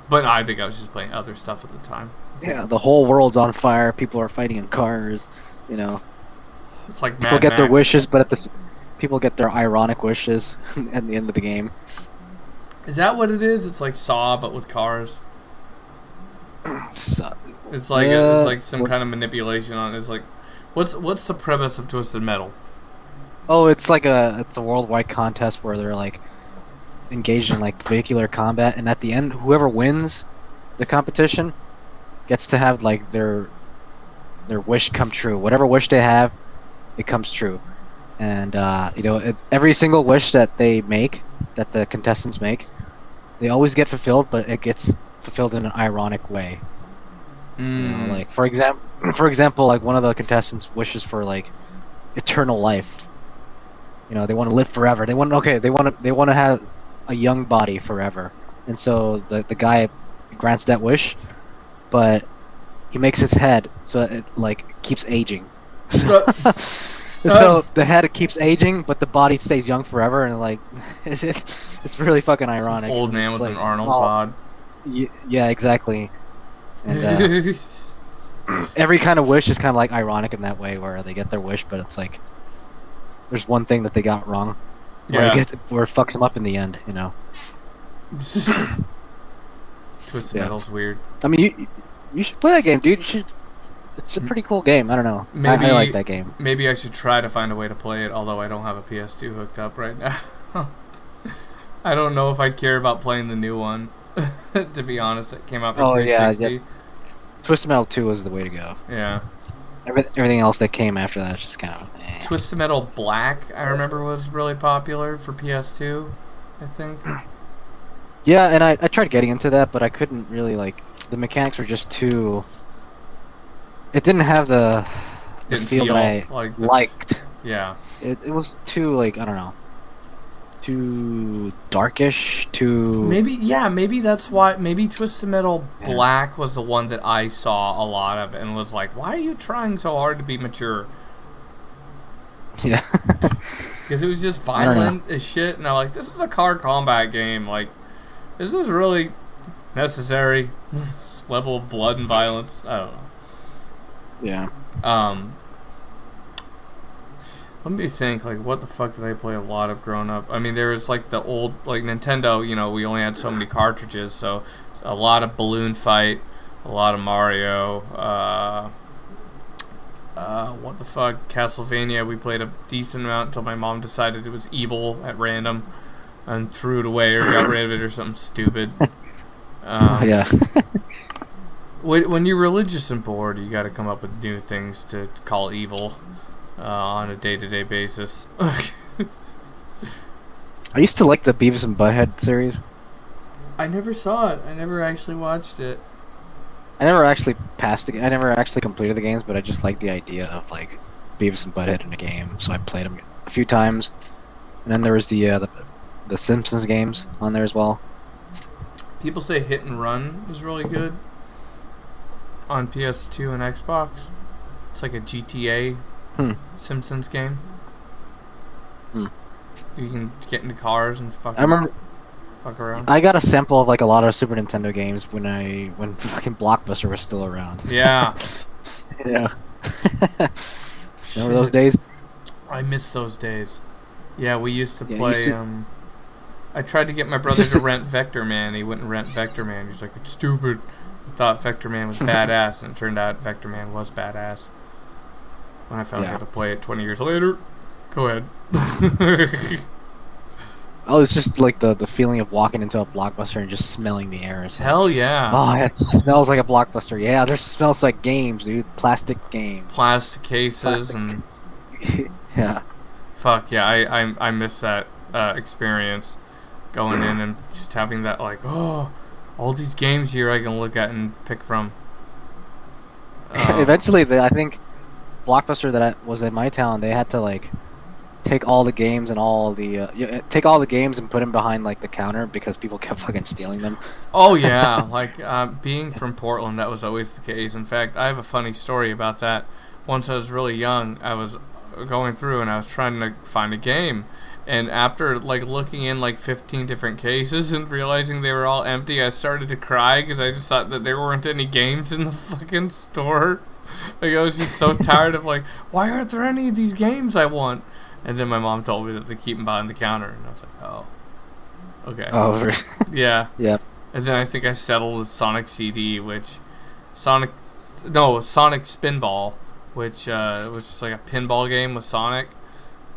But I think I was just playing other stuff at the time. Yeah, the whole world's on fire. People are fighting in cars. It's like people get their wishes, but people get their ironic wishes at the end of the game. Is that what it is? It's like Saw, but with cars. It's like some kind of manipulation on. It's like, what's the premise of Twisted Metal? Oh, it's a worldwide contest where they're like engaged in like vehicular combat, and at the end, whoever wins the competition gets to have like their wish come true. Whatever wish they have, it comes true. And every single wish that they make, that the contestants make, they always get fulfilled, but it gets fulfilled in an ironic way. Like for example, like one of the contestants wishes for like eternal life. They want to live forever. They want to have a young body forever. And so the guy grants that wish, but he makes his head so it like keeps aging. Uh, So the head keeps aging, but the body stays young forever, and like it's really fucking ironic. Old man It's with like, an Arnold oh, bod. yeah, exactly. And every kind of wish is kind of like ironic in that way, where they get their wish, but it's like there's one thing that they got wrong, where Yeah. where it fucks them up in the end. You know. Twisted Metal's weird. I mean, you should play that game, dude. You should. It's a pretty cool game. I don't know. Maybe I like that game. Maybe I should try to find a way to play it, although I don't have a PS2 hooked up right now. I don't know if I care about playing the new one. To be honest, it came out for 360. Yeah. Twisted Metal 2 was the way to go. Yeah. Everything else that came after that is just kind of. Twisted Metal Black, I remember, was really popular for PS2, I think. Yeah, and I tried getting into that, but I couldn't really, like, the mechanics were just too. It didn't have the feel that I liked. Yeah. It was too, like, I don't know, too darkish, too. Maybe that's why. Maybe Twisted Metal Black was the one that I saw a lot of and was like, why are you trying so hard to be mature? Yeah. Because it was just violent as shit, and I'm like, this is a car combat game. Like, this was really necessary. This level of blood and violence. I don't know. Yeah. Let me think, like, what the fuck did I play a lot of growing up? I mean, there was, like, the old, like, Nintendo, you know, we only had so many cartridges, so a lot of Balloon Fight, a lot of Mario, what the fuck, Castlevania, we played a decent amount until my mom decided it was evil at random, and threw it away or got rid of it or something stupid. Yeah. When you're religious and bored, you gotta come up with new things to call evil. On a day-to-day basis. I used to like the Beavis and Butthead series. I never saw it. I never actually watched it. I never actually I never actually completed the games, but I just like the idea of like Beavis and Butthead in a game, so I played them a few times. And then there was the Simpsons games on there as well. People say Hit and Run was really good on PS2 and Xbox. It's like a GTA Simpsons game. You can get into cars and fuck around. I got a sample of like a lot of Super Nintendo games when fucking Blockbuster was still around. Yeah. Yeah. Remember those days? I miss those days. Yeah, we used to play. I tried to get my brother to rent Vector Man. He wouldn't rent Vector Man. He was like, it's stupid. I thought Vector Man was badass, and it turned out Vector Man was badass. When I found out how to play it 20 years later. Go ahead. Oh, it's just like the feeling of walking into a Blockbuster and just smelling the air. It's Hell like, yeah. Oh, it smells like a Blockbuster. Yeah, there smells like games, dude. Plastic games. Plastic cases and... Yeah. Fuck, yeah, I miss that experience. Going in and just having that, like, oh, all these games here I can look at and pick from. Eventually, I think Blockbuster that was in my town, they had to like take all the games and take all the games and put them behind like the counter because people kept fucking stealing them. Oh yeah, like being from Portland, that was always the case. In fact, I have a funny story about that. Once I was really young, I was going through and I was trying to find a game, and after like looking in like 15 different cases and realizing they were all empty, I started to cry because I just thought that there weren't any games in the fucking store. Like, I was just so tired of like, why aren't there any of these games I want? And then my mom told me that they keep them behind the counter, and I was like, oh, okay. Oh, yeah. Yeah. And then I think I settled with Sonic CD, Sonic Spinball, which was just like a pinball game with Sonic.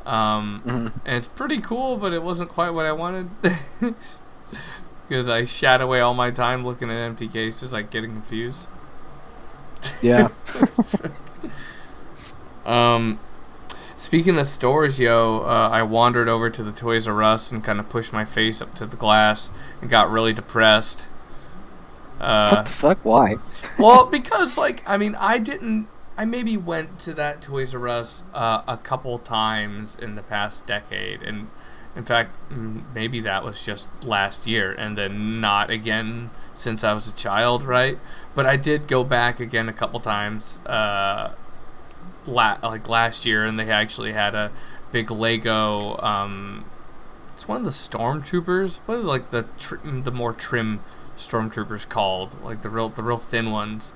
And it's pretty cool, but it wasn't quite what I wanted. Because I shat away all my time looking at empty cases, like getting confused. Yeah. Speaking of stores, I wandered over to the Toys R Us and kind of pushed my face up to the glass and got really depressed. What the fuck? Why? Well, because I maybe went to that Toys R Us a couple times in the past decade, and In fact, maybe that was just last year, and then not again since I was a child, right? But I did go back again a couple times, like last year, and they actually had a big Lego. It's one of the stormtroopers. What are like the more trim stormtroopers called? Like the real thin ones.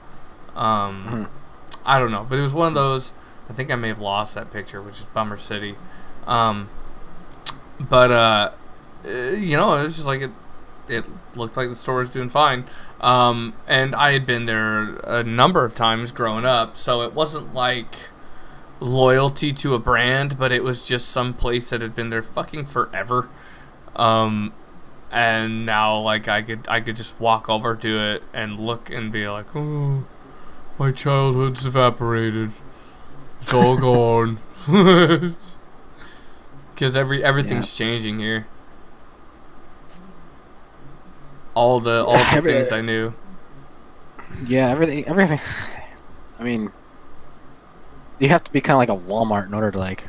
I don't know, but it was one of those. I think I may have lost that picture, which is Bummer City. But you know, it was just like it looked like the store was doing fine. And I had been there a number of times growing up, so it wasn't like loyalty to a brand, but it was just some place that had been there fucking forever. And now like I could just walk over to it and look and be like, oh, my childhood's evaporated. It's all gone. Because everything's changing here. All the things I knew. Yeah, everything. I mean, you have to be kind of like a Walmart in order to like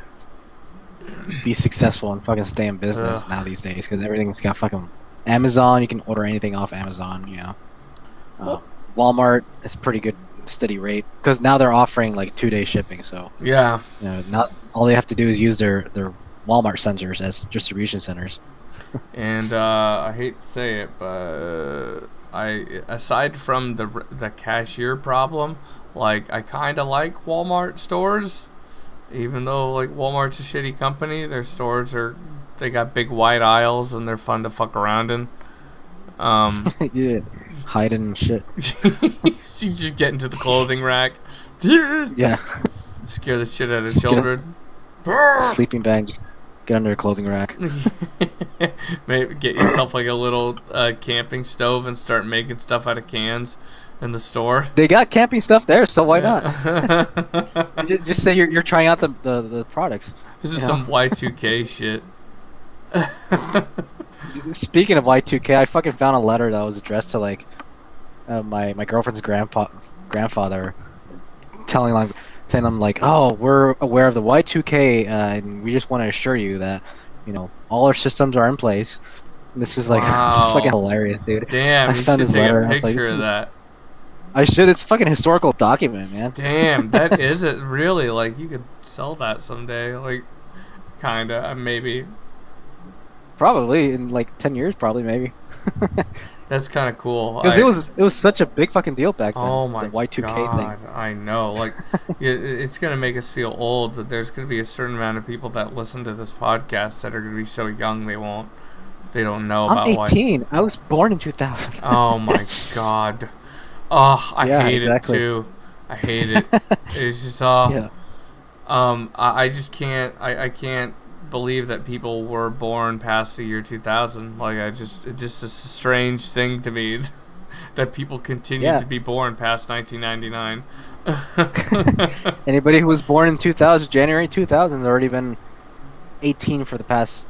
be successful and fucking stay in business now these days. Because everything's got fucking Amazon. You can order anything off Amazon. You know, Walmart is pretty good, steady rate. Because now they're offering like 2-day shipping. So yeah, you know, not all they have to do is use their Walmart centers as distribution centers. And I hate to say it, but aside from the cashier problem, like I kind of like Walmart stores, even though like Walmart's a shitty company. Their stores they got big wide aisles and they're fun to fuck around in. Yeah, hiding and shit. You just get into the clothing rack. Yeah, scare the shit out of children. Sleeping bag. Get under a clothing rack. Maybe get yourself like a little camping stove and start making stuff out of cans in the store. They got camping stuff there, so why not? Just say you're trying out the products. This is some Y2K shit. Speaking of Y2K, I fucking found a letter that was addressed to like my girlfriend's grandfather, telling them like, oh, we're aware of the Y2K, and we just want to assure you that, you know, all our systems are in place. And this is like fucking hilarious, dude. Damn, you should take a picture of that. I should. It's a fucking historical document, man. Damn, that is it. Really, like you could sell that someday, like, kinda, maybe. Probably in like 10 years, probably maybe. That's kind of cool. Because it was such a big fucking deal back then. Oh my the Y2K God, thing. I know. Like, it's gonna make us feel old. But there's gonna be a certain amount of people that listen to this podcast that are gonna be so young they don't know about. I'm 18. I was born in 2000. Oh my God. Oh, I hate it too. I hate it. It's just I just can't. I can't believe that people were born past the year 2000. Like it's just a strange thing to me that people continue to be born past 1999. Anybody who was born in 2000, January 2000, has already been 18 for the past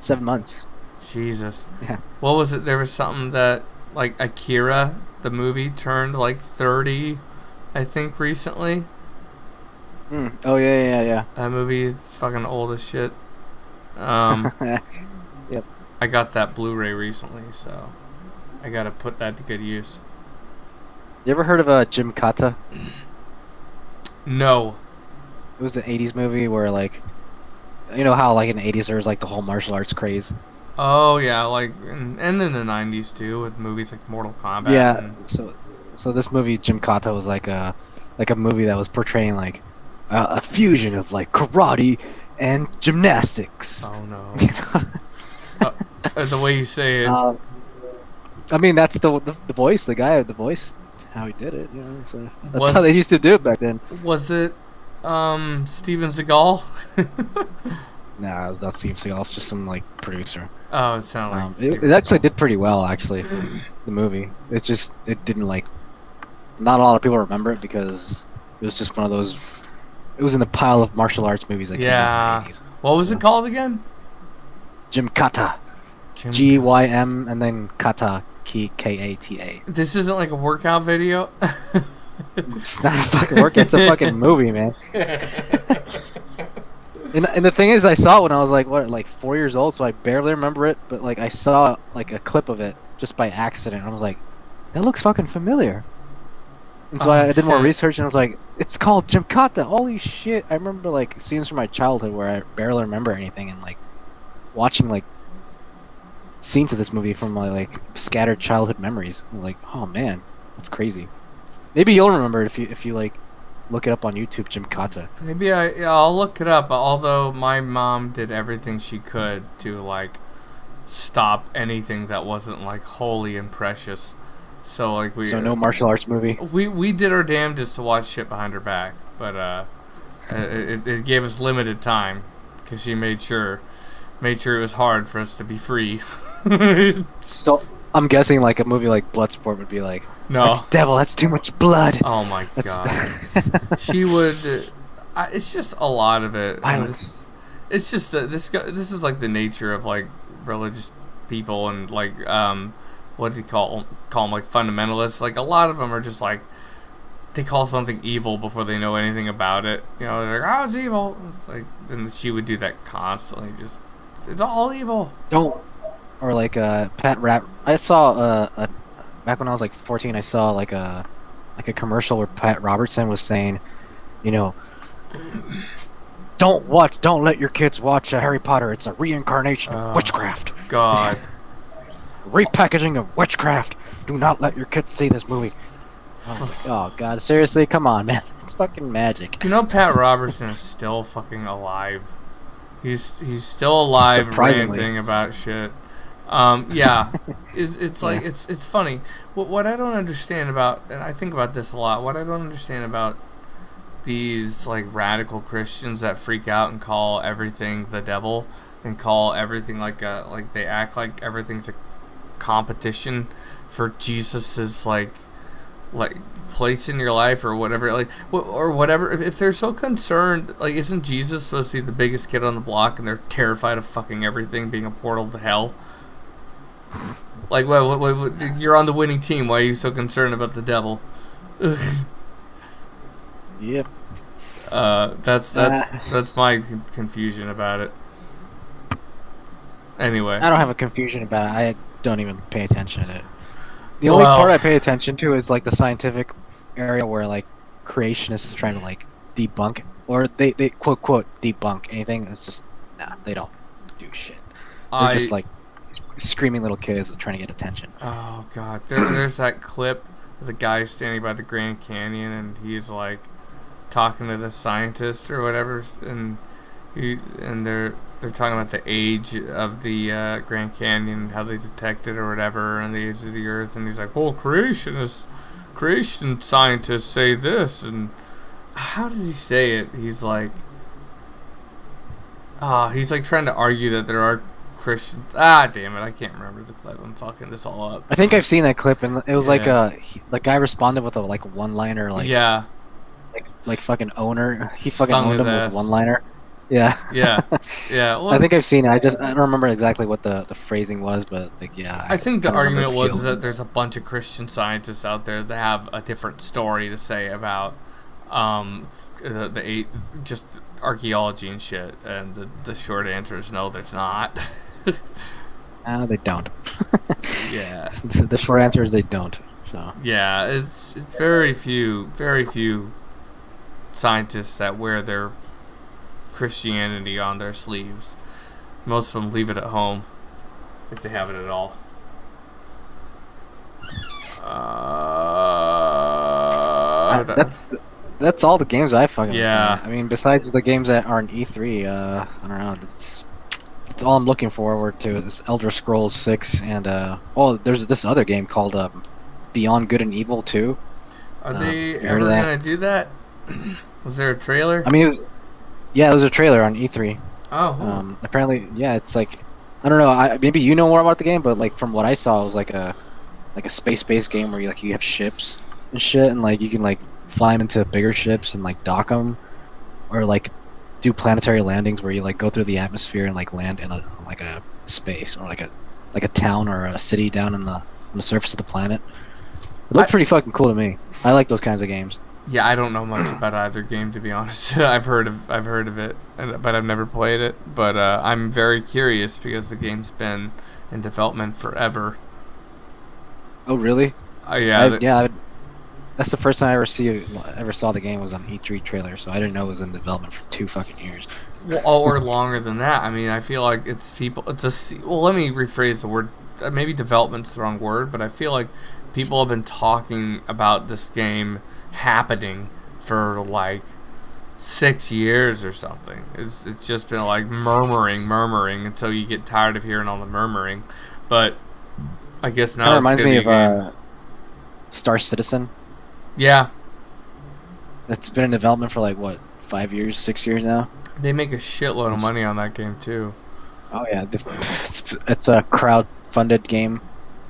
7 months. Jesus. Yeah. What was it? There was something that like Akira, the movie, turned like 30, I think, recently. Oh yeah. That movie is fucking old as shit. Yep. I got that Blu-ray recently, so I gotta put that to good use. You ever heard of Gymkata? No. It was an 80s movie where, like, you know how like in the 80s there was like the whole martial arts craze. Oh yeah, like and in the 90s too, with movies like Mortal Kombat. Yeah. So this movie Gymkata was like a movie that was portraying like a fusion of like karate and gymnastics. Oh no. The way you say it. I mean, that's the voice, the voice, how he did it. You know, so that's how they used to do it back then. Was it Steven Seagal? Nah, it was not Steven Seagal. It's just some like producer. Oh, it sounded like it actually did pretty well, actually. The movie. It didn't like. Not a lot of people remember it because it was just one of those. It was in the pile of martial arts movies that came out in the 80s. What was it called again? Gymkata. Gym and then kata, Kata. This isn't like a workout video. It's not a fucking workout. It's a fucking movie, man. And the thing is, I saw it when I was like, what, like 4 years old, so I barely remember it. But like, I saw like a clip of it just by accident. And I was like, that looks fucking familiar. And so Oh, I did more shit. research, and I was like, it's called Gymkata. Holy shit! I remember like scenes from my childhood where I barely remember anything, and like watching like scenes of this movie from my like scattered childhood memories. I'm like, oh man, that's crazy. Maybe you'll remember it if you like look it up on YouTube, Gymkata. Maybe yeah, I'll look it up. Although my mom did everything she could to like stop anything that wasn't like holy and precious. So like So no martial arts movie. we did our damnedest to watch shit behind her back, but it gave us limited time because she made sure it was hard for us to be free. So I'm guessing like a movie like Bloodsport would be like, No. that's devil, that's too much blood. Oh my That's god. She would. It's just a lot of it. And it's just that this is like the nature of like religious people and like what do you call them, like fundamentalists. Like a lot of them are just like they call something evil before they know anything about it. You know, they're like, oh, it's evil. It's like, and she would do that constantly. Just it's all evil. Don't. Or like Pat Rap. I saw back when I was like 14. I saw like a commercial where Pat Robertson was saying, you know, don't let your kids watch Harry Potter. It's a reincarnation of witchcraft. God. Repackaging of witchcraft. Do not let your kids see this movie. I was like, oh god, seriously, come on, man. It's fucking magic. You know, Pat Robertson is still fucking alive. He's still alive, ranting about shit. Yeah, it's like it's funny. What I don't understand about, and I think about this a lot. What I don't understand about these like radical Christians that freak out and call everything the devil and call everything like they act like everything's a competition for Jesus's like place in your life or whatever, like or whatever. If they're so concerned, like, isn't Jesus supposed to be the biggest kid on the block and they're terrified of fucking everything being a portal to hell? Like, what, you're on the winning team. Why are you so concerned about the devil? Yep. That's my confusion about it. Anyway, I don't have a confusion about it. I don't even pay attention to it. The only part I pay attention to is like the scientific area where like creationists is trying to like debunk, or they quote debunk anything. It's just they don't do shit. They're just like screaming little kids trying to get attention. Oh god, there's that clip of the guy standing by the Grand Canyon and he's like talking to the scientist or whatever, and they're talking about the age of the Grand Canyon, how they detect it or whatever, and the age of the Earth, and he's like, well, creation scientists say this, and how does he say it? He's like trying to argue that there are Christians. Damn it, I can't remember the clip. I'm fucking this all up. I think I've seen that clip, and it was like the guy responded with a like one-liner, like like fucking owner. He fucking owned him with one-liner. Yeah. Yeah. Well, I think I've seen it. I don't remember exactly what the phrasing was, but like I think the argument was that there's a bunch of Christian scientists out there that have a different story to say about just archaeology and shit, and the short answer is no, there's not. No, they don't. Yeah. The short answer is they don't. So. Yeah, it's very few scientists that wear their Christianity on their sleeves. Most of them leave it at home, if they have it at all. That's all the games I fucking play. I mean, besides the games that are on E3, I don't know. It's all I'm looking forward to. Is Elder Scrolls 6 and there's this other game called Beyond Good and Evil 2. Are they ever gonna do that? Was there a trailer? I mean, yeah, it was a trailer on E3. Oh. Apparently, yeah, it's like, I don't know. Maybe you know more about the game, but like from what I saw, it was like a space-based game where you have ships and shit, and like you can like fly them into bigger ships and like dock them, or like do planetary landings where you like go through the atmosphere and like land in a space, or like a town or a city down on the surface of the planet. It looked pretty fucking cool to me. I like those kinds of games. Yeah, I don't know much about either game, to be honest. I've heard of it, but I've never played it. But I'm very curious because the game's been in development forever. Oh, really? Yeah, That's the first time I ever saw the game was on E3 trailer, so I didn't know it was in development for 2 fucking years. well, or longer than that. I mean, I feel like it's people. Well, let me rephrase the word. Maybe development's the wrong word, but I feel like people have been talking about this game happening for like 6 years or something. It's just been like murmuring until you get tired of hearing all the murmuring. But I guess now Kind of it's reminds me gonna be a game. of Star Citizen. Yeah, It's been in development for like what, 5 years, 6 years now. they make a shitload of money on that game too. Oh yeah, it's a crowd-funded game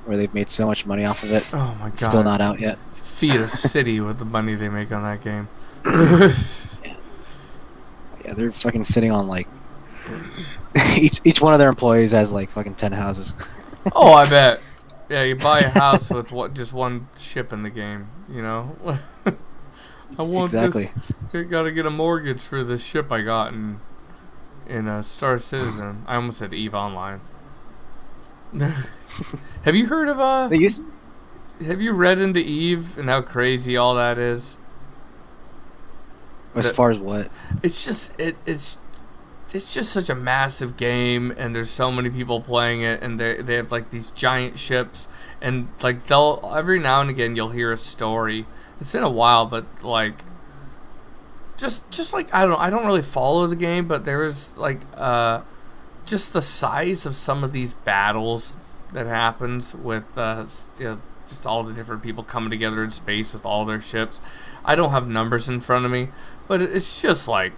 where they've made so much money off of it. Oh my god! It's still not out yet. Feed a city with the money they make on that game. Yeah, they're fucking sitting on like each one of their employees has like fucking 10 houses. Oh, I bet. Yeah, you buy a house with just one ship in the game. You know, I want Exactly. this. I gotta get a mortgage for this ship I got in Star Citizen. I almost said Eve Online. Have you heard of They used Have you read into Eve and how crazy all that is? as far as what? It's just it's just such a massive game, and there's so many people playing it, and they have like these giant ships, and like they'll every now and again you'll hear a story. It's been a while, but like just like I don't really follow the game, but there was like just the size of some of these battles that happens with just all the different people coming together in space with all their ships. I don't have numbers in front of me, but it's just like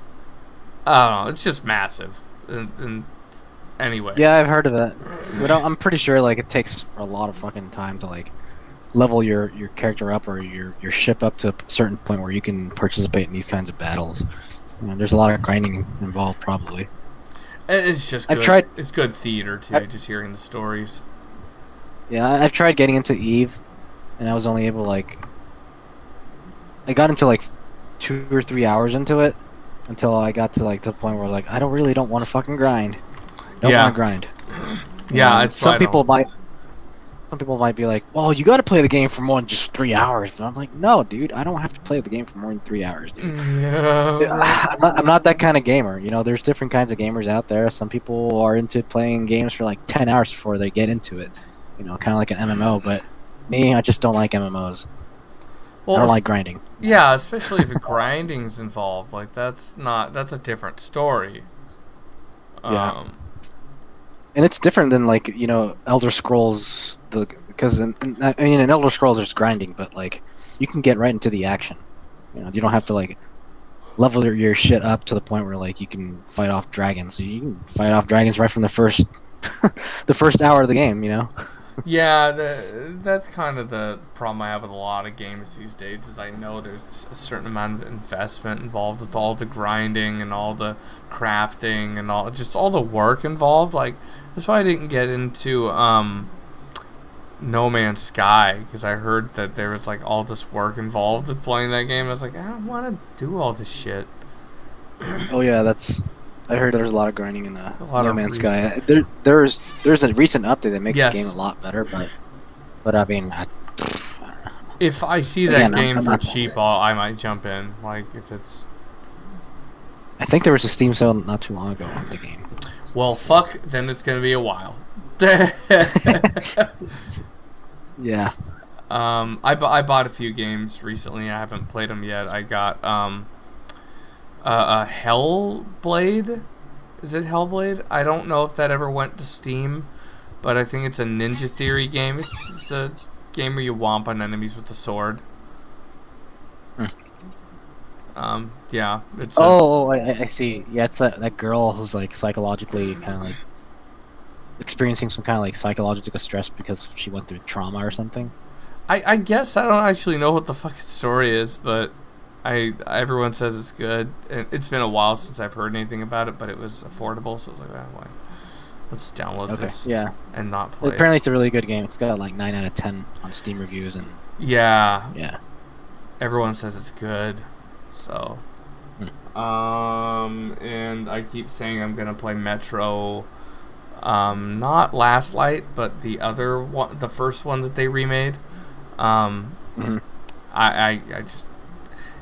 I don't know. It's just massive. And anyway. Yeah, I've heard of it. But I'm pretty sure like it takes a lot of fucking time to like level your character up or your ship up to a certain point where you can participate in these kinds of battles. You know, there's a lot of grinding involved, probably. It's just good. It's good theater too, just hearing the stories. Yeah, I've tried getting into Eve, and I was only able I got into like 2 or 3 hours into it until I got to like the point where like I don't want to fucking grind. Don't want to grind. Yeah, it's some people might be like, well, you got to play the game for more than just 3 hours. But I'm like, no, dude, I don't have to play the game for more than 3 hours, dude. Yeah. I'm not that kind of gamer. You know, there's different kinds of gamers out there. Some people are into playing games for like 10 hours before they get into it. You know, kind of like an MMO. But me, I just don't like MMOs. Well, I don't like grinding. Yeah, especially if grinding's involved. Like that's a different story. Yeah. And it's different than like, you know, Elder Scrolls, because in Elder Scrolls there's grinding, but like you can get right into the action. You know, you don't have to like level your shit up to the point where like you can fight off dragons. So you can fight off dragons right from the first the first hour of the game, you know. Yeah, that's kind of the problem I have with a lot of games these days. Is I know there's a certain amount of investment involved with all the grinding and all the crafting and all the work involved. Like that's why I didn't get into No Man's Sky, because I heard that there was like all this work involved with playing that game. I was like, I don't want to do all this shit. Oh yeah, I heard there's a lot of grinding in No Man's Sky. There's a recent update that makes the game a lot better, but I mean, if I see that game for cheap, I might jump in. Like if it's, I think there was a Steam sale not too long ago on the game. Well, fuck. Then it's gonna be a while. Yeah. I bought a few games recently. I haven't played them yet. I got Hellblade. Is it Hellblade? I don't know if that ever went to Steam, but I think it's a Ninja Theory game. It's a game where you womp on enemies with a sword. Yeah. It's I see. Yeah, it's that girl who's like psychologically kind of like experiencing some kind of like psychological stress because she went through trauma or something. I guess I don't actually know what the fucking story is, but everyone says it's good. And it's been a while since I've heard anything about it, but it was affordable, so I was like, why? Let's download this. Yeah. And not play. Apparently, it's a really good game. It's got like 9 out of 10 on Steam reviews, and yeah. Yeah. everyone says it's good. So, and I keep saying I'm gonna play Metro. Not Last Light, but the other one, the first one that they remade. I just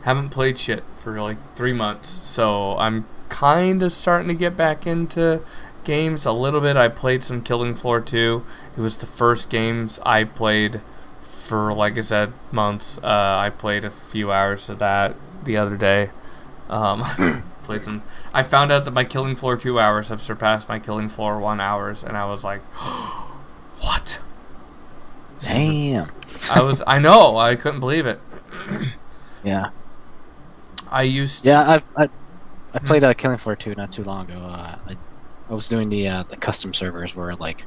haven't played shit for like 3 months, so I'm kind of starting to get back into games a little bit. I played some Killing Floor 2. It was the first games I played for, like I said, months. I played a few hours of that the other day. Played some. I found out that my Killing Floor 2 hours have surpassed my Killing Floor 1 hours, and I was like, what? Damn. I know, I couldn't believe it. Yeah. I used. Yeah, I played Killing Floor 2 not too long ago. I was doing the custom servers where like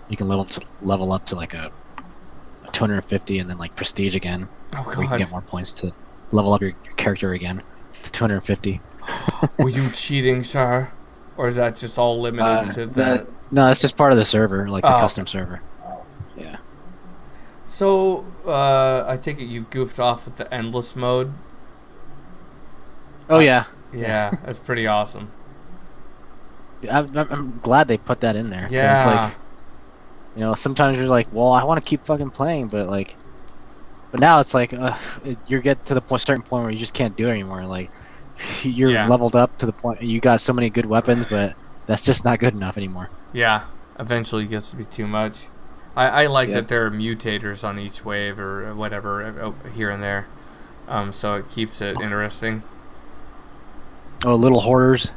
you can level up to like a 250 and then like prestige again. Oh god. Where you can get more points to level up your character again to 250. Were you cheating, sir? Or is that just all limited to the... No, it's just part of the server, like the custom server. Yeah. So, I take it you've goofed off with the endless mode? Oh, yeah. Yeah, that's pretty awesome. I'm glad they put that in there. Yeah. It's like, you know, sometimes you're like, well, I want to keep fucking playing, but like... But now it's like, you get to the certain point where you just can't do it anymore. Like, you're leveled up to the point you got so many good weapons, but that's just not good enough anymore. Yeah, eventually it gets to be too much. I like that there are mutators on each wave or whatever here and there, so it keeps it interesting. Oh, little hoarders.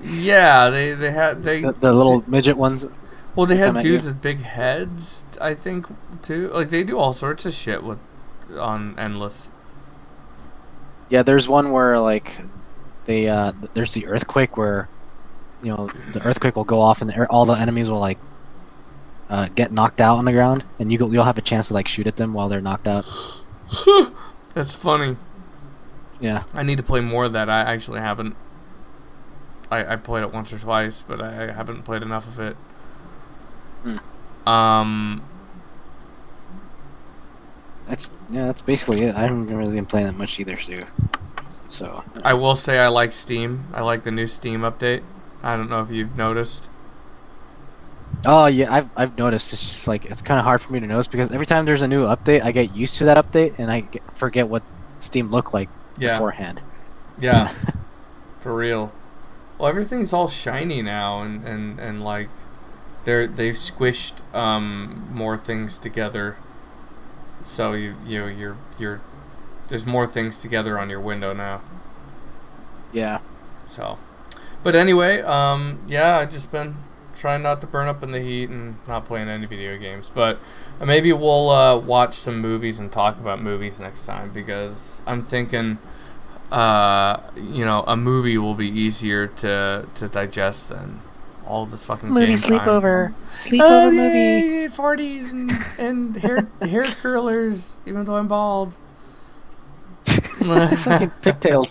Yeah, they had the little midget ones. Well, they had dudes with big heads, I think, too. Like, they do all sorts of shit on Endless. Yeah, there's one where, like, there's the earthquake where, you know, the earthquake will go off and all the enemies will, like, get knocked out on the ground, and you'll have a chance to, like, shoot at them while they're knocked out. That's funny. Yeah. I need to play more of that. I actually haven't. I played it once or twice, but I haven't played enough of it. That's basically it. I haven't really been playing that much either, so. I will say I like Steam. I like the new Steam update. I don't know if you've noticed. Oh yeah, I've noticed. It's just like it's kind of hard for me to notice because every time there's a new update, I get used to that update and I forget what Steam looked like beforehand. Yeah, for real. Well, everything's all shiny now, and like they've squished more things together. So you're there's more things together on your window now. Yeah. So, but anyway, yeah, I've just been trying not to burn up in the heat and not playing any video games. But maybe we'll watch some movies and talk about movies next time because I'm thinking, you know, a movie will be easier to digest than all this fucking movie game sleepover. Time. Sleepover movie. Parties and hair curlers, even though I'm bald. Fucking pigtails.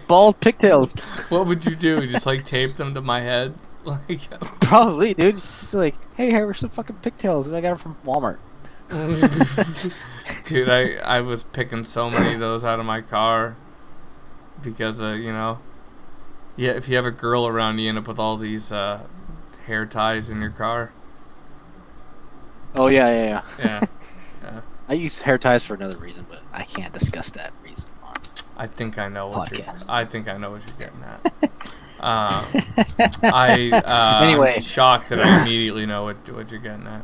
Bald pigtails. What would you do? Just like tape them to my head? Like probably, dude. Just like, hey, here's some fucking pigtails. I got them from Walmart. Dude, I was picking so many of those out of my car because you know, yeah, if you have a girl around, you end up with all these hair ties in your car. Oh yeah. Yeah. I use hair ties for another reason, but I can't discuss that reason. I think I know what you're getting at. Anyway, I'm shocked that I immediately know what you're getting at.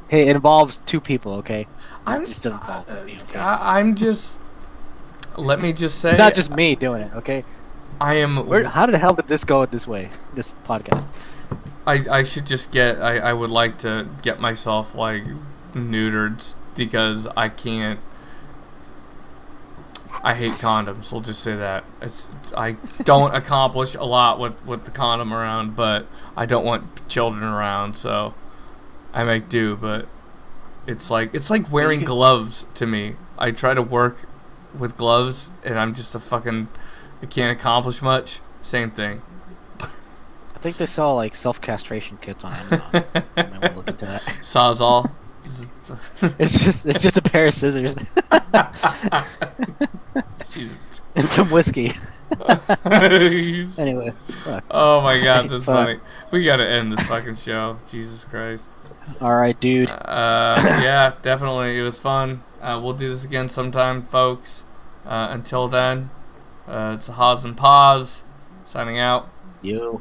Hey, it involves two people, okay? I'm just doesn't involve me, okay? I'm just. Let me just say. It's not just me doing it, okay? I am. How the hell did this go this way? This podcast. I should just get. I would like to get myself like neutered because I can't. I hate condoms. We'll just say that. I don't accomplish a lot with the condom around, but I don't want children around, so I make do. But it's like wearing gloves to me. I try to work with gloves, and I'm just I can't accomplish much. Same thing. I think they sell like self-castration kits on Amazon. I might look into that. Sawzall. It's just a pair of scissors Jesus. and some whiskey. Anyway, fuck. Oh my god, that's Fuck. funny. We gotta end this fucking show. Jesus Christ. All right, dude. Yeah, definitely. It was fun. We'll do this again sometime, folks. Until then, it's Haas and PAZ signing out. You.